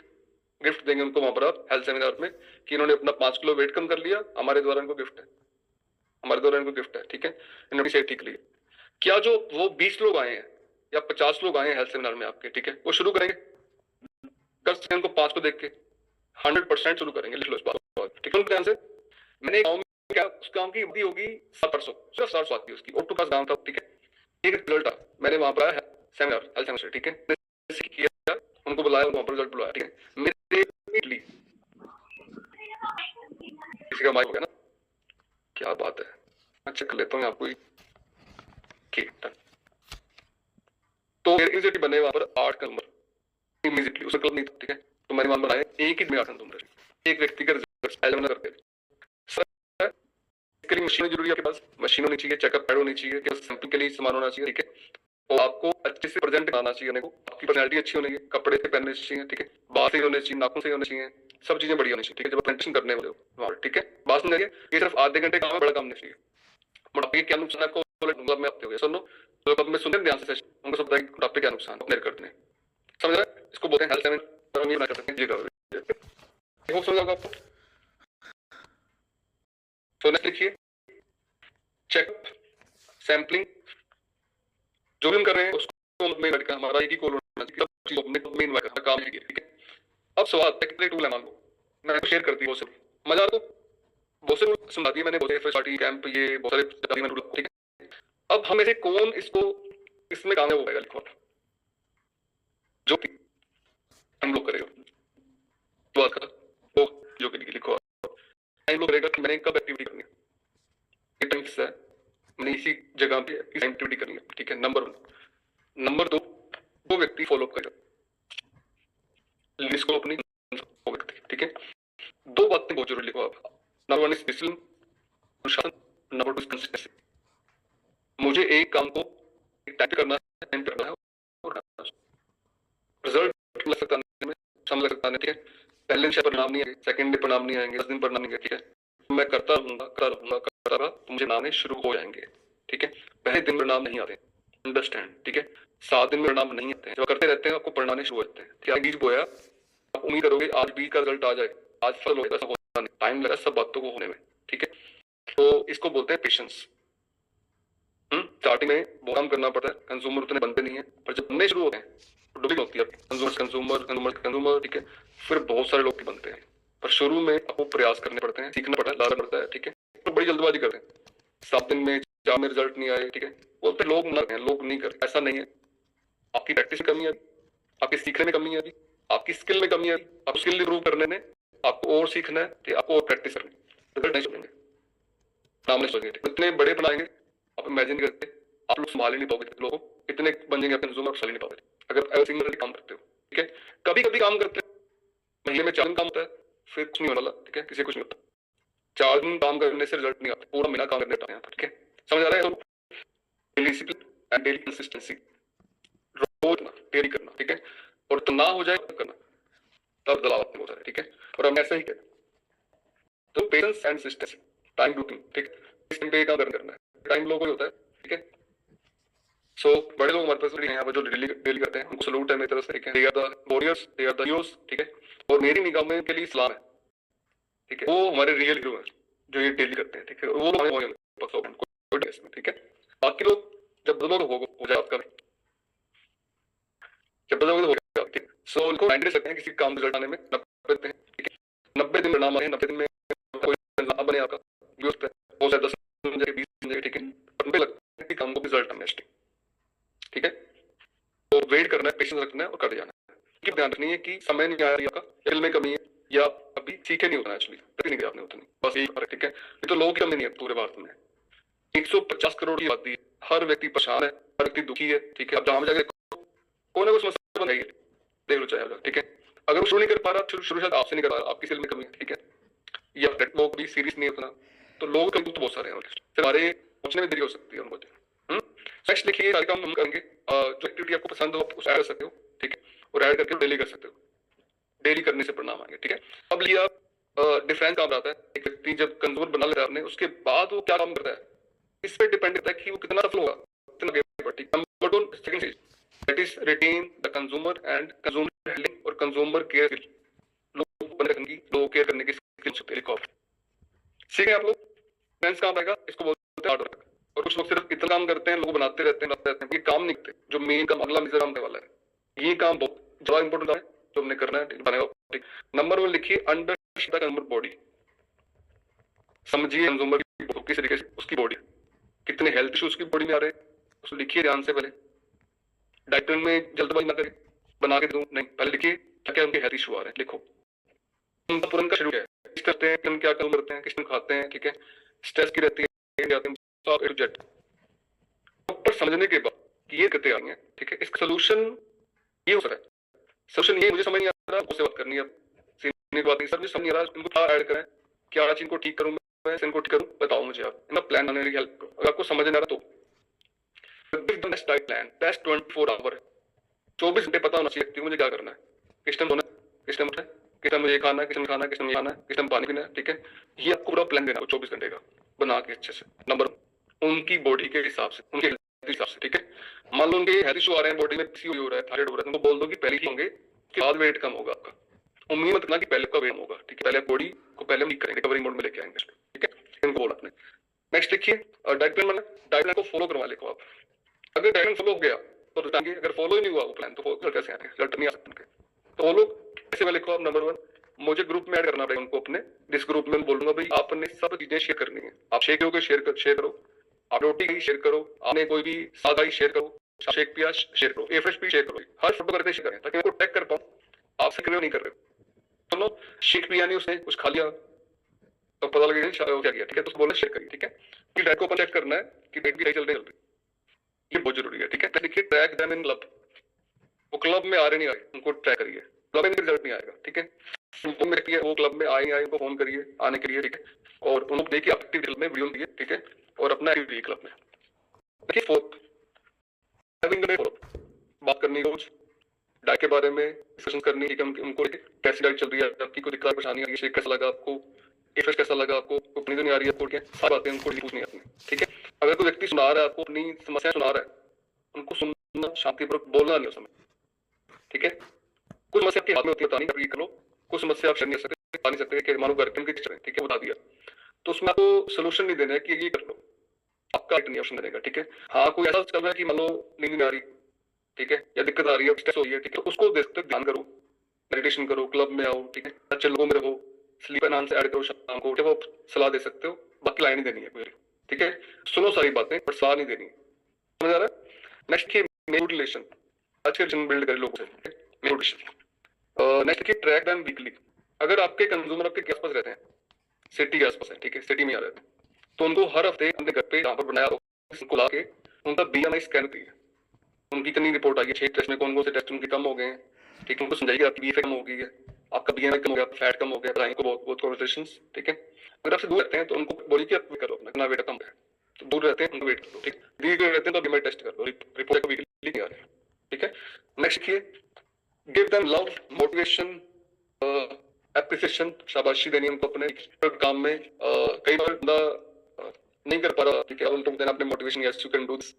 गिफ्ट देंगे उनको वहां पर आप हेल्थ सेमिनार में कि इन्होंने अपना 5 किलो वेट कम कर लिया, हमारे द्वारा इनको गिफ्ट है, हमारे द्वारा इनको गिफ्ट है, ठीक है, इन्होंने सेहत ठीक ली। क्या जो वो 20 लोग आए हैं या 50 लोग आए हैं हेल्थ सेमिनार में आपके, ठीक है, वो शुरू करेंगे कर सकते हैं उनको 5 को देख के 100% शुरू करेंगे, लिख लो इस बात, ठीक है, ध्यान से। मैंने गाँव में क्या उस गाँव की वृद्धि होगी 700, सिर्फ 700 आती है उसकी, और 2 पास गाँव था, ठीक है, एक रिजल्ट था, मैंने वहां पर आया सेमिनार हेल्थ सेमिनार, ठीक है, किया, उनको बुलाया, वहां पर रिजल्ट बुलाया, ठीक है, मेरे इटली किसी का माइक हो गया ना, क्या बात है, अच्छा कर लेता हूँ आपको, ठीक, तो इमीडिएटली बने वहां पर 8 नंबर इमीडिएटली, उसका क्लब नहीं था, ठीक है, तो मैंने वहां बनाया एक ही में 8 नंबर, एक व्यक्ति का रिजल्ट एलिमिनेट करके, इसके लिए मशीन जरूरी है, आपके पास मशीन होनी चाहिए, चेकअप पैड होनी चाहिए, सैंपल के लिए सामान होना चाहिए, ठीक है, और आपको अच्छे से प्रेजेंट करना चाहिए, आपकी पर्सनैलिटी अच्छी होनी चाहिए, कपड़े से पहनने चाहिए, ठीक है, बाल से होने चाहिए, नाखून से होने चाहिए, सब चीजें बढ़िया होनी चाहिए, ठीक है, जब प्रेजेंटेशन करने वाले हो, ठीक है, बात समझ आइए, ये सिर्फ आधे घंटे काम है, बड़ा काम नहीं चाहिए। मोटापे क्या नुकसान आपको में आपके हो गया, सुनो तो कब में सुनते ध्यान से सेशन, उनको सब बताइए मोटापे क्या नुकसान है करते हैं, समझ रहे हैं, इसको बोलते हैं हेल्थ सेमिनार बना सकते हैं, जी करो, वो समझ आएगा आपको। तो नेक्स्ट लिखिए चेकअप, सैम्पलिंग, जो भी हम कर रहे हैं उसको में लड़का हमारा एक ही गोल होना चाहिए, मेन काम है, ठीक है। अब सवाल टेक्निकल टूल है, मान लो मैं शेयर करती हूँ, वो सब मजा तो बहुत से रूल समझा दिए मैंने, बहुत से पार्टी कैंप, ये बहुत सारे जाती मैंने रूल, ठीक है। अब हम में से कौन इसको इसमें कामयाब हो पाएगा, लिखो आप। जो हम लोग करेगा तो आता वो जो कि लिखो आप, टाइम लोग करेगा कि मैंने कब एक्टिविटी करनी है, ये टाइम है, मैंने इसी जगह पे इस एक्टिविटी करनी है, ठीक है। नंबर 1। नंबर 2, वो व्यक्ति फॉलो करेगा लिस्ट को अपनी, वो व्यक्ति, ठीक है। दो बातें बहुत जरूरी लिखो आप। नंबर 1 इज डिसिप्लिन, अनुशासन। Number 2 is consistency. मुझे एक काम को एक टाइम करना है, टाइम करना है और रिजल्ट लग सकता है, समय लग सकता है, ठीक है। पहले दिन परिणाम नहीं आएंगे, सेकंड डे परिणाम नहीं आएंगे, 10 दिन परिणाम नहीं आएंगे, ठीक है। मैं करता रहूंगा करता रहूंगा करता रहा तो मुझे नाम शुरू हो जाएंगे, ठीक है। पहले दिन परिणाम नहीं आते, अंडरस्टैंड, ठीक है। 7 दिन परिणाम नहीं आते हैं, जब करते रहते हैं आपको परिणाम शुरू हो जाते हैं, ठीक है। बीज बोया, आप उम्मीद करोगे आज बीज का रिजल्ट आ जाए, आज फल होगा, सब होता नहीं, टाइम लगा सब बातों को होने में, ठीक है। तो इसको बोलते हैं पेशेंस। स्टार्टिंग में बहुत काम करना पड़ता है, कंज्यूमर उतने बनते नहीं है, पर जब बनने शुरू होते हैं तो डबिंग होती है, कंज्यूमर कंज्यूमर कंज्यूमर कंज्यूमर, ठीक है। फिर बहुत सारे लोग बनते हैं, पर शुरू में आपको प्रयास करने पड़ते हैं, सीखना पड़ता है, लाना पड़ता है, ठीक है। तो बड़ी जल्दबाजी करते हैं, 7 दिन में 4 में रिजल्ट नहीं आए, ठीक है। बोलते लोग मर गए, लोग नहीं करते, ऐसा नहीं है। आपकी प्रैक्टिस में कमी है, आपके सीखने में कमी है, अभी आपकी स्किल में कमी है, आप स्किल इंप्रूव करने में आपको और सीखना है, ठीक है। आपको और प्रैक्टिस करनी है, रिजल्ट नहीं सुनेंगे, नाम नहीं सुनेंगे, इतने बड़े बनाएंगे आप इमेजिन करते, आप लोग संभाल ही नहीं पाओगे, लोगों इतने बन जाएंगे, कंज्यूमर आप संभाल नहीं पाओगे अगर एवरी सिंगल काम करते हो, ठीक है। कभी कभी काम करते हैं, महीने में 4 दिन काम होता है, फिर कुछ नहीं होने वाला, ठीक है, किसी कुछ नहीं होता। 4 दिन काम करने से रिजल्ट नहीं आता, पूरा महीना काम करने पड़ता है, ठीक है। समझ आ रहा है? Daily discipline and daily consistency, रोज ना डेली करना, ठीक है। और तो ना हो जाए तब करना, तब दलाव आपने होता है, ठीक है। और हम ऐसा ही करें तो patience and consistency, time routine, ठीक है। इस टाइम पे काम करना है, टाइम लोगों को होता है, ठीक है। सो बड़े लोग हमारे पास हैं यहाँ पर जो डेली डेली करते हैं, उनको सलूट है मेरी तरफ से, ठीक है। They are the warriors, they are the heroes, ठीक है। और मेरी निगाह में इनके लिए इस्लाम है, ठीक है। वो हमारे रियल हीरो हैं जो ये डेली करते हैं, ठीक है। वो लोग हमारे ठीक है। बाकी लोग जब लोग हो जाए आपका, जब लोग हो जाए, ठीक है। सो उनको 90 दे सकते हैं किसी काम रिजल्ट आने में, 90 देते हैं, ठीक है। 90 दिन परिणाम आए, 90 दिन में कोई ना बने आपका, हो जाए 10 दिन, 20 दिन, ठीक है। 90 लगता है कि काम को रिजल्ट आने, ठीक है। तो वेट करना है, पेशेंस रखना है और कर जाना है, कि ध्यान रखनी है कि समय नहीं आ रही आपका, स्किल में कमी है, या अभी सीखे नहीं होता एक्चुअली, नहीं किया आपने उतनी, बस यही फर्क, ठीक है। ये तो लोगों की कमी नहीं है पूरे भारत में, 150 करोड़ की आबादी है, हर व्यक्ति परेशान है, हर व्यक्ति दुखी है, ठीक है। अब जहां जाके कोई ना कोई समस्या बन गई, देख लो चाहे, ठीक है। अगर वो शुरू नहीं कर पा रहा, शुरू शायद आपसे नहीं कर पा रहा, आपकी स्किल में कमी है, ठीक है। या लोग भी सीरियस नहीं होता, तो लोग तो बहुत सारे हैं, फिर हमारे पहुंचने में देरी हो सकती है उनको। नेक्स्ट लिखिए, सारे काम हम करेंगे, जो एक्टिविटी आपको पसंद हो आप उसे ऐड कर सकते हो, ठीक है। और ऐड करके डेली कर सकते हो, डेली करने से परिणाम आएंगे, ठीक है। अब लिया डिफरेंस काम आता है, एक व्यक्ति जब कंज्यूमर बना लेता है आपने, उसके बाद वो क्या काम करता है, इस पे डिपेंड करता है कि वो कितना सफल होगा, कितना number 2 second stage, that is retain the consumer and consumer handling और कंज्यूमर केयर, लोग बने रखने की, लोग केयर करने की स्किल्स होती है, सीखें आप लोग। डिफरेंस काम आएगा, इसको बोलते हैं हार्ड वर्क। और कुछ लोग सिर्फ इतना काम करते हैं, लोग बनाते रहते हैं, ये काम नहीं करते, जो मेन काम अगला मेजर काम वाला है, ये काम बहुत ज्यादा इंपॉर्टेंट है जो हमने करना है, बनाएगा। नंबर 1 लिखिए, अंडरस्टैंड द कंज्यूमर बॉडी, समझिए कंज्यूमर की किस तरीके से उसकी बॉडी, कितने हेल्थ इश्यूज की बॉडी में आ रहे हैं, उसको लिखिए ध्यान से। पहले डाइट में जल्दबाजी ना करें, बना के दूं नहीं, पहले लिखिए क्या क्या उनके हेल्थ इशू आ रहे हैं, लिखो उनका तुरंत का शेड्यूल है, किस करते हैं, हम क्या काम करते हैं, किस टाइम खाते हैं, ठीक है। स्ट्रेस की रहती है, पर समझने के बाद कि ये करते आ रही है, ठीक है। इसका सोल्यूशन ये हो सकता है, सोल्यूशन ये मुझे समझ नहीं आ रहा, उससे बात करनी है, सीखने की बात नहीं, सर मुझे समझ नहीं आ रहा, इनको क्या ऐड करें, क्या चीज को ठीक करूं मैं, इनको ठीक करूं, बताओ मुझे आप, इनका प्लान बनाने की हेल्प करो। अगर आपको समझ नहीं आ रहा तो best diet plan, best 24 hour, 24 घंटे पता होना चाहिए मुझे क्या करना है, किस टाइम होना है, किस टाइम उठना है, किस टाइम मुझे खाना है, किस टाइम खाना है, किस टाइम खाना है, किस टाइम पानी पीना है, ठीक है। ये आपको पूरा प्लान देना है 24 घंटे का बना के अच्छे से, नंबर उनकी बॉडी के हिसाब से, उनके हिसाब से, ठीक है। मान लो उनके हेल्थ इशू आ रहे हैं, बॉडी में पीसीओडी हो रहा है, थायराइड हो रहा है, उनको बोल दो कि पहले ही होंगे, कि बाद वेट कम होगा आपका, उम्मीद मत करना कि पहले का वेट होगा, ठीक है। पहले बॉडी को पहले हम ठीक करेंगे, रिकवरी मोड में लेके आएंगे, ठीक है। इनको बोला आपने। नेक्स्ट लिखिए, डाइट प्लान बना, डाइट प्लान को फॉलो करवा लेको आप, अगर डाइट प्लान फॉलो हो गया तो रिटर्न, अगर फॉलो ही नहीं हुआ वो प्लान तो कैसे आएंगे, रिटर्न नहीं आ सकते। तो वो लोग ऐसे में लिखो आप, नंबर 1 मुझे ग्रुप में ऐड करना पड़ेगा उनको अपने, जिस ग्रुप में बोलूंगा भाई आपने सब चीजें शेयर करनी है, आप शेक हो शेयर करो, आप रोटी की शेयर करो, आपने कोई भी सादा ही शेयर करो, शेक पिया शेयर करो, ए फ्रेश भी शेयर करो, हर फोटो करते शेयर करें ताकि उनको टैग कर पाऊं आप सीख रहे हो नहीं कर रहे हो। सुनो शेक पिया नहीं उसने कुछ खा लिया तो पता लगेगा क्या किया, ठीक है, तो बोलना शेयर करिए, ठीक है, कि डाइट को अपन चेक करना है कि डाइट भी सही चल रही है, ये बहुत जरूरी है, ठीक है। देखिए ट्रैक देम इन क्लब, वो क्लब में आ रहे नहीं आ रहे उनको ट्रैक करिए, क्लब में रिजल्ट नहीं आएगा, ठीक है, वो क्लब में आए उनको फोन करिए आने के लिए, ठीक है, और उनको देखिए एक्टिव में वीडियो दिए, ठीक है, और अपना एक्टिव क्लब में। देखिए फोर्थ बात करनी रोज डाइट के बारे में डिस्कशन करनी है कि उनको कैसी डाइट चल रही है, आपकी कोई दिक्कत परेशानी आ रही है, शेक कैसा लगा आपको, एफएस कैसा लगा आपको, अपनी तो नहीं आ रही है आपको, क्या सारी बातें उनको पूछनी है आपने, ठीक है। अगर कोई व्यक्ति सुना रहा है आपको अपनी समस्या सुना रहा है, उनको सुनना शांतिपूर्वक बोलना नहीं उस समय, ठीक है। कुछ समस्या आपके हाथ में होती है बतानी आप ये करो, कुछ समस्या आप शेयर नहीं कर सकते, बता नहीं सकते कि मानो घर के चले, ठीक है, बता दिया तो उसमें आपको सोल्यूशन नहीं देना है कि ये कर लो, आपका नहीं ऑप्शन देने का, ठीक है। हाँ कोई ऐसा चल रहा है कि मान लो नींद नहीं आ रही, ठीक है, या दिक्कत आ रही है, स्ट्रेस हो रही है, ठीक है, उसको देख सकते ध्यान करो, मेडिटेशन करो, क्लब में आओ, ठीक है, अच्छे लोगों में रहो, स्लीप एनहांस ऐड करो शाम को, वो सलाह दे सकते हो, बाकी लाइन नहीं देनी है कोई, ठीक है, सुनो सारी बातें पर सलाह नहीं देनी, समझ आ रहा है। नेक्स्ट की मोटिवेशन, आज के रिलेशन बिल्ड करें लोगों से, मोटिवेशन। नेक्स्ट की ट्रैक देम वीकली, अगर आपके कंज्यूमर आपके आसपास रहते हैं, सिटी के आसपास है, ठीक है, सिटी में आ रहे हैं, तो उनको हर हफ्ते अपने घर पे जहाँ पर बनाया उनको ला के उनका बीएमआई स्कैन करिए, उनकी कितनी रिपोर्ट आई है, 6 टेस्ट में कौन कौन से टेस्ट उनके कम हो गए हैं, ठीक है, उनको समझाइए आपकी बीएफए कम हो गई है, आपका बीएमआई कम हो गया, फैट कम हो गया, बताइए को बहुत बहुत कॉन्वर्सेशंस, ठीक है। अगर आपसे दूर रहते हैं तो उनको बोलिए कि आप करो अपना वेट कम है, तो दूर रहते हैं उनको वेट करो, ठीक, वीक रहते हैं तो बीएमआई टेस्ट कर लो, रिपोर्ट वीकली नहीं आ रही, ठीक है। नेक्स्ट देखिए give them love, motivation, appreciation, शाबाशी देनी उनको अपने काम में। कई बार बंदा नहीं कर पा रहा, ठीक है, उनको देना अपने motivation, yes you can do this,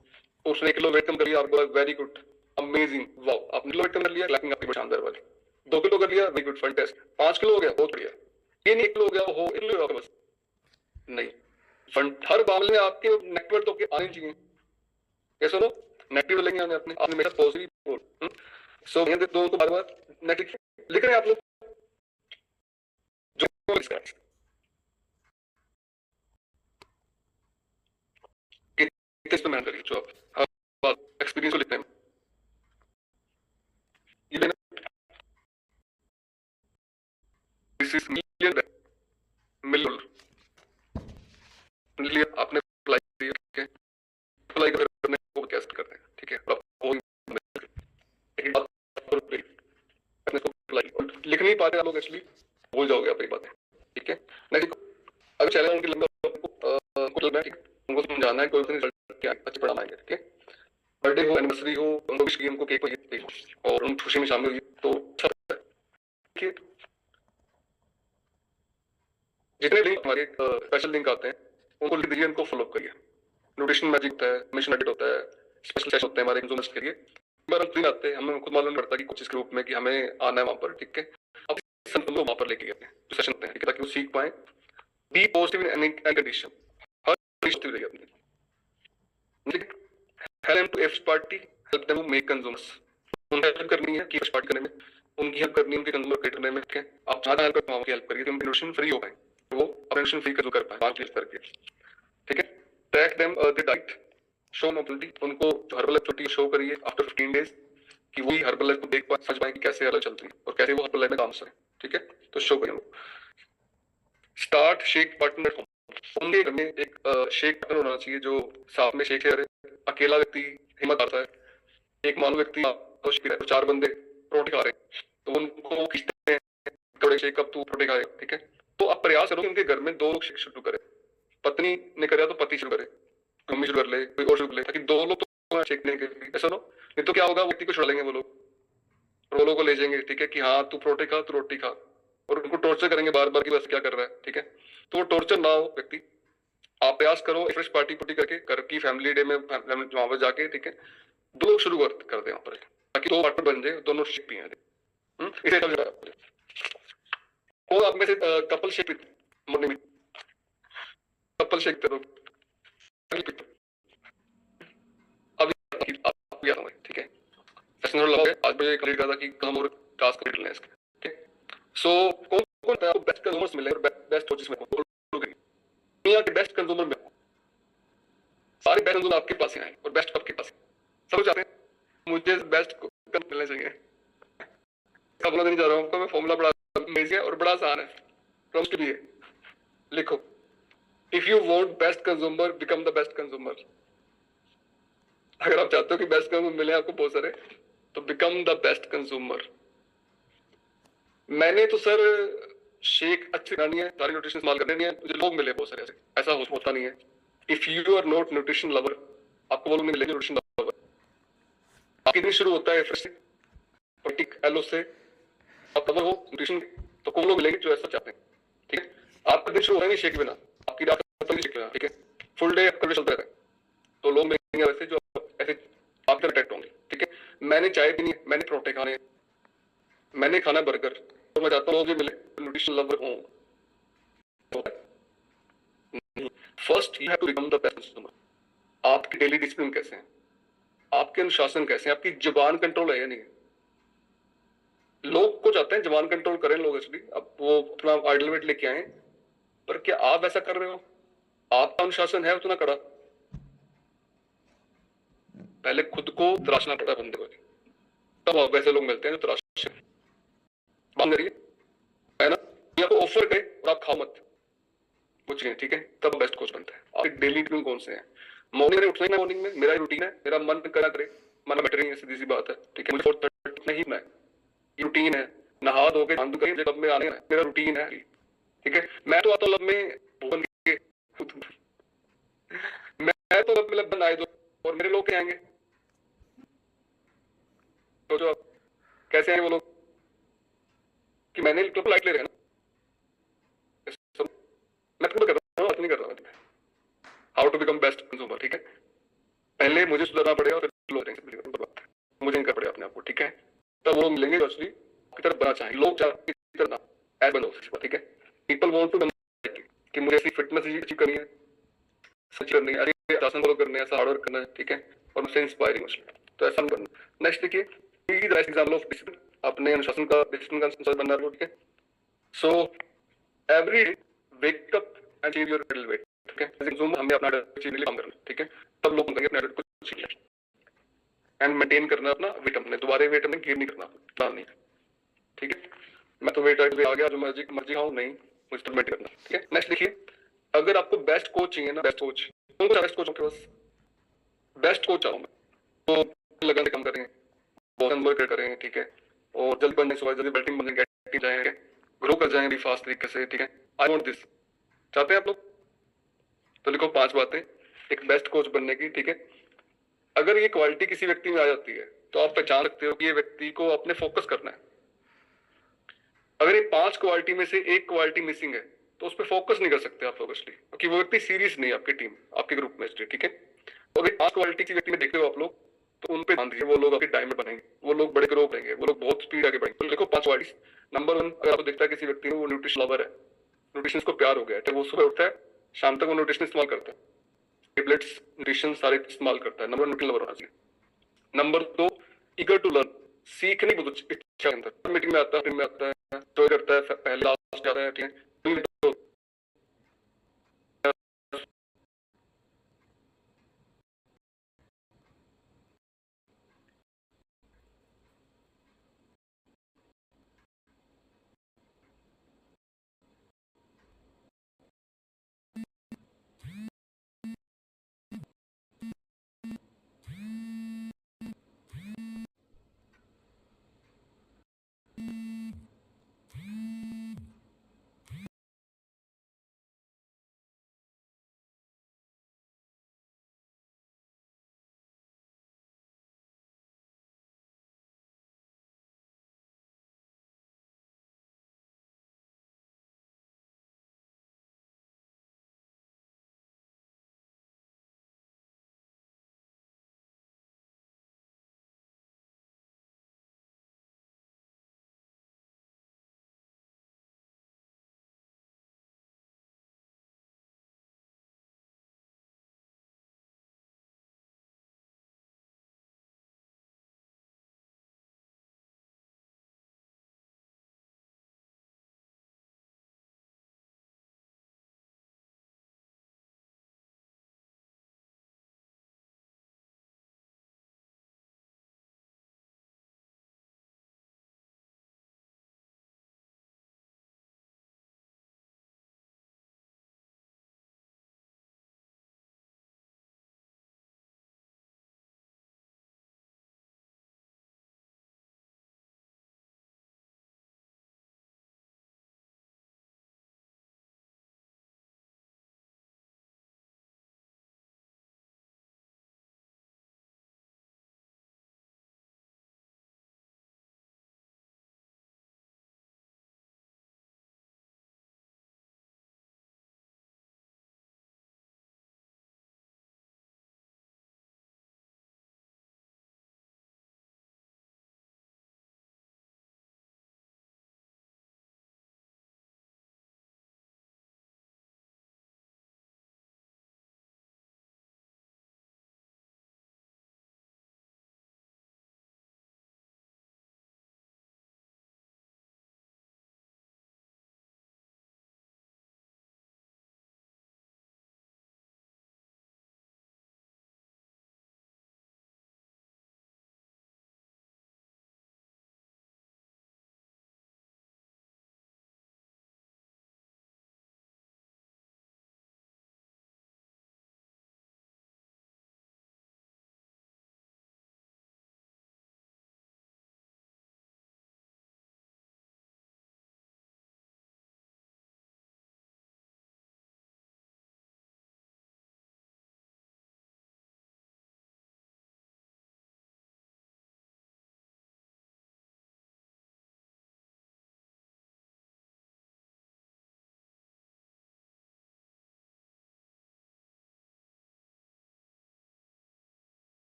उसने 1 किलो वेट कम कर लिया, आपको वेरी गुड, अमेजिंग, वाओ, आपने किलो वेट कम कर लिया, क्लैपिंग आपकी शानदार वाली, 2 किलो कर लिया, वेरी गुड, फैंटास्टिक, 5 किलो हो गया, बहुत बढ़िया, ये नहीं 1 किलो हो गया, हो 1 किलो हो गया बस नहीं, हर मामले में आपके नेटवर्क तो आने चाहिए, कैसे लो नेगेटिव लेंगे आपने हमेशा पॉजिटिव बोल, सो ये दोनों को बार-बार नेगेटिव लिख रहे हैं आप लोग जो किस पे मेहनत करिए, जो आप हर एक्सपीरियंस को लिखते हैं, ये लेना दिस इज मिलियन लिए आपने अप्लाई करने को कैसे करते हैं, ठीक है, वो लिख नहीं पाते आप लोग, एक्चुअली भूल जाओगे आप ये बातें, ठीक है। नेक्स्ट अगर चैलेंज उनके लंबा को चलना है, उनको समझाना है कोई रिजल्ट क्या अच्छे पढ़ाना है, ठीक है, बर्थडे हो एनिवर्सरी हो उनको विश उनको केक हो और उन खुशी में शामिल हुई तो अच्छा है, ठीक है। जितने लिंक हमारे स्पेशल लिंक आते हैं उनको लिख दीजिए, उनको फॉलो करिए, न्यूट्रिशन मैजिक होता है, मिशन एडिट होता है, स्पेशल सेशन होते हैं हमारे कंज्यूमर्स के लिए, बार दिन आते हैं, हमें खुद मालूम पड़ता है कि कुछ इस ग्रुप में कि हमें आना है वहां पर, ठीक है, अब को वहां पर लेके गए जो सेशन होते हैं, ठीक है, ताकि वो सीख पाए, be positive in any condition, हर पॉजिटिव रहिए अपनी, help to F party, help them to make consumers, उन्हें हेल्प करनी है कि एफ पार्टी करने में, उनकी हेल्प करनी है उनके कंज्यूमर करने में, ठीक है, आप ज्यादा हेल्प करते हो उनकी हेल्प करिए तो उनकी न्यूट्रिशन फ्री हो पाए, वो न्यूट्रिशन फ्री कर पाए 5 क्लिक करके, ठीक है। Track them the diet, show mobility, उनको हर्बल एक्टिविटी शो करिए आफ्टर 15 डेज कि वही हर्बल लाइफ को देख पाए, समझ पाए कि कैसे हर्बल चलती है और कैसे वो हर्बल लाइफ में काम करे, ठीक है, तो शो करें। Start shake partner at home, उनके घर में एक शेक पार्टनर होना चाहिए जो साथ में शेक करे, अकेला व्यक्ति हिम्मत आता है, एक मानव व्यक्ति 4 बंदे रोटी खा रहे हैं तो उनको खींचते हैं कड़े शेक कब तू रोटी खाए, ठीक है, तो आप प्रयास करो उनके घर में 2 लोग शेक शुरू करें, पत्नी ने कराया तो पति शुरू करे, मम्मी शुरू कर ले, कोई और शुरू कर ले, ताकि 2 लोग तो शेकने के लिए, ऐसा नो नहीं तो क्या होगा, व्यक्ति को छुड़ा लेंगे वो लोग को ले जाएंगे, ठीक है, कि हाँ तू रोटी खा तू रोटी खा, और उनको टॉर्चर करेंगे बार बार कि बस क्या कर रहा है, ठीक है, तो वो टॉर्चर ना हो व्यक्ति, आप प्रयास करो फ्रेश पार्टी पुटी करके घर की फैमिली डे में वहां पर जाके, ठीक है, 2 लोग शुरू कर दे वहां पर ताकि 2 पार्टनर बन जाए, दोनों शेक पिए इसे और आप में से कपल शेक मॉर्निंग में कपल शेक करो ठीक है, सेशन लगा आज मुझे कंप्लीट करा था कि हम और टास्क कंप्लीट लें इसके, ठीक है, सो को आपको बेस्ट कंज्यूमर्स मिले और बेस्ट कोचेस मिले, दुनिया के बेस्ट कंज्यूमर मिले, सारे बेस्ट कंज्यूमर आपके पास ही आए और बेस्ट आपके पास। सब चाहते हैं मुझे बेस्ट मिलना चाहिए। बोला नहीं जा रहा हूँ आपको मैं, फॉर्मूला बड़ा इजी है और बड़ा आसान है, प्रॉम्प्ट भी है। लिखो, if you want best consumer become the best consumer. अगर आप चाहते हो कि बेस्ट कंज्यूमर मिले आपको बहुत सारे, तो बिकम द बेस्ट कंज्यूमर। मैंने तो सर शेक अच्छी बनानी है, सारी न्यूट्रिशन इस्तेमाल करने नहीं है, मुझे लोग मिले बहुत सारे, ऐसा होता नहीं है। If you are not nutrition lover, आपको वो लोग नहीं मिलेंगे न्यूट्रिशन लवर। आपकी दिन शुरू होता है फ्रेश एलो से, आप लवर हो न्यूट्रिशन, तो कौन लोग मिलेंगे जो ऐसा चाहते हैं, ठीक है। आपका दिन शुरू हो रहा है शेक बिना, आपकी रात खत्म नहीं शेक बिना, ठीक है, फुल डे आपका चलता रहता है, तो लोग मिलेंगे वैसे जो ऐसे आपके अट्रैक्ट होंगे, ठीक है। मैंने चाय पीनी है, मैंने परोठे खाने, मैंने खाना बर्गर, तो मैं चाहता हूँ लोग मिले न्यूट्रिशन लवर हो। First you have to become the best consumer. आपकी डेली डिसिप्लिन कैसे हैं, आपके अनुशासन कैसे हैं, आपकी जुबान कंट्रोल है या नहीं। लोग को चाहते हैं जुबान कंट्रोल करें लोग, इसलिए अब वो अपना आइडल वेट लेके आए, पर क्या आप ऐसा कर रहे हो, आपका अनुशासन है उतना कड़ा। पहले खुद को तराशना पड़ता है बंदे को, तब आप वैसे लोग मिलते हैं जो तराश बात करिए, है ना। आपको ऑफर करे और आप खाओ मत, कुछ नहीं, ठीक है, तब बेस्ट कोच बनता है। आपके डेली रूटीन कौन से हैं। मॉर्निंग में उठना ही, मॉर्निंग में मेरा रूटीन है, मेरा मन करा करे, मन मैटर नहीं है, सीधी सी बात है, ठीक है। मुझे 4:30 नहीं उठना है, रूटीन है, नहा धो के ध्यान करिए जब में आने है, मेरा रूटीन है, ठीक है। मैं तो आता हूँ लब में भवन के मैं तो लब में लब बनाए दो और मेरे लोग क्या आएंगे, तो जो कैसे आएंगे वो लोग कि मैंने लाइट ले रहे हैं ना, मैं तो कर रहा हूँ, बात नहीं कर रहा हूँ। How to become best consumer, ठीक है। पहले मुझे सुधरना पड़ेगा, फिर लोग मुझे नहीं कर पड़ेगा अपने आप को, ठीक है। तब वो मिलेंगे जो असली की तरफ बनना चाहिए। लोग चाहते हैं ऐड बनो, ठीक है। पीपल वांट टू कि मुझे ऐसी फिटनेस अचीव करनी है, सच करनी है, अरे आसन फॉलो करने है, ऐसा हार्ड वर्क करना है, ठीक है, और मुझसे इंस्पायरिंग मुझे तो ऐसा नहीं करना। नेक्स्ट देखिए, be the best example of discipline, अपने अनुशासन का, डिसिप्लिन का अनुशासन बनना है, ठीक है। So every day wake up and achieve your ideal weight, ठीक है। कंज्यूमर हमें अपना अचीव काम करना, ठीक है, तब लोग कहेंगे अपने आइडल को अचीव एंड मेंटेन करना अपना वेट, अपने दोबारा वेट में गेन नहीं करना, प्लान नहीं, ठीक है। मैं तो वेट आ गया, जो मर्जी मर्जी खाऊं, नहीं, मुझे तो मेंटेन करना, ठीक है। नेक्स्ट देखिए, अगर आपको बेस्ट कोच चाहिए ना, बेस्ट कोच, उनको बेस्ट कोच के पास बेस्ट कोच चाहूँ मैं, तो लगन से काम करेंगे, बहुत वर्क करेंगे, ठीक है, और जल्दी बनने से जल्दी बैटिंग बनेंगे, एक्टिव जाएंगे, ग्रो कर जाएंगे फास्ट तरीके से, ठीक है। आई वांट दिस, चाहते हैं आप लोग, तो लिखो 5 बातें एक बेस्ट कोच बनने की, ठीक है। अगर ये क्वालिटी किसी व्यक्ति में आ जाती है तो आप पहचान सकते हो कि ये व्यक्ति को अपने फोकस करना है। अगर ये 5 क्वालिटी में से एक क्वालिटी मिसिंग है तो उस पर फोकस नहीं कर सकते आप लोग, इसलिए क्योंकि वो व्यक्ति सीरियस नहीं है आपकी टीम, आपके ग्रुप में, इसलिए, ठीक है। तो अगर 5 क्वालिटी किसी व्यक्ति में देखते हो आप लोग, तो उन पे ध्यान दीजिए, वो लोग आपके डायमंड बनेंगे, वो लोग बड़े ग्रो करेंगे, वो लोग बहुत स्पीड आगे बढ़ेंगे। तो देखो 5 क्वालिटीज। नंबर 1, अगर आपको दिखता है किसी व्यक्ति में वो न्यूट्रिशन लवर है, न्यूट्रिशन को प्यार हो गया है, तो वो सुबह उठता है, शाम तक वो न्यूट्रिशन इस्तेमाल करता है, टेबलेट्स न्यूट्रिशन सारे इस्तेमाल करता है, नंबर 1 न्यूट्रिशन लवर होना चाहिए। नंबर 2, ईगर टू लर्न, सीखने की इच्छा अंदर, मीटिंग में आता है, फिर में आता है, तो करता है, पहले लास्ट जाता है, ठीक है।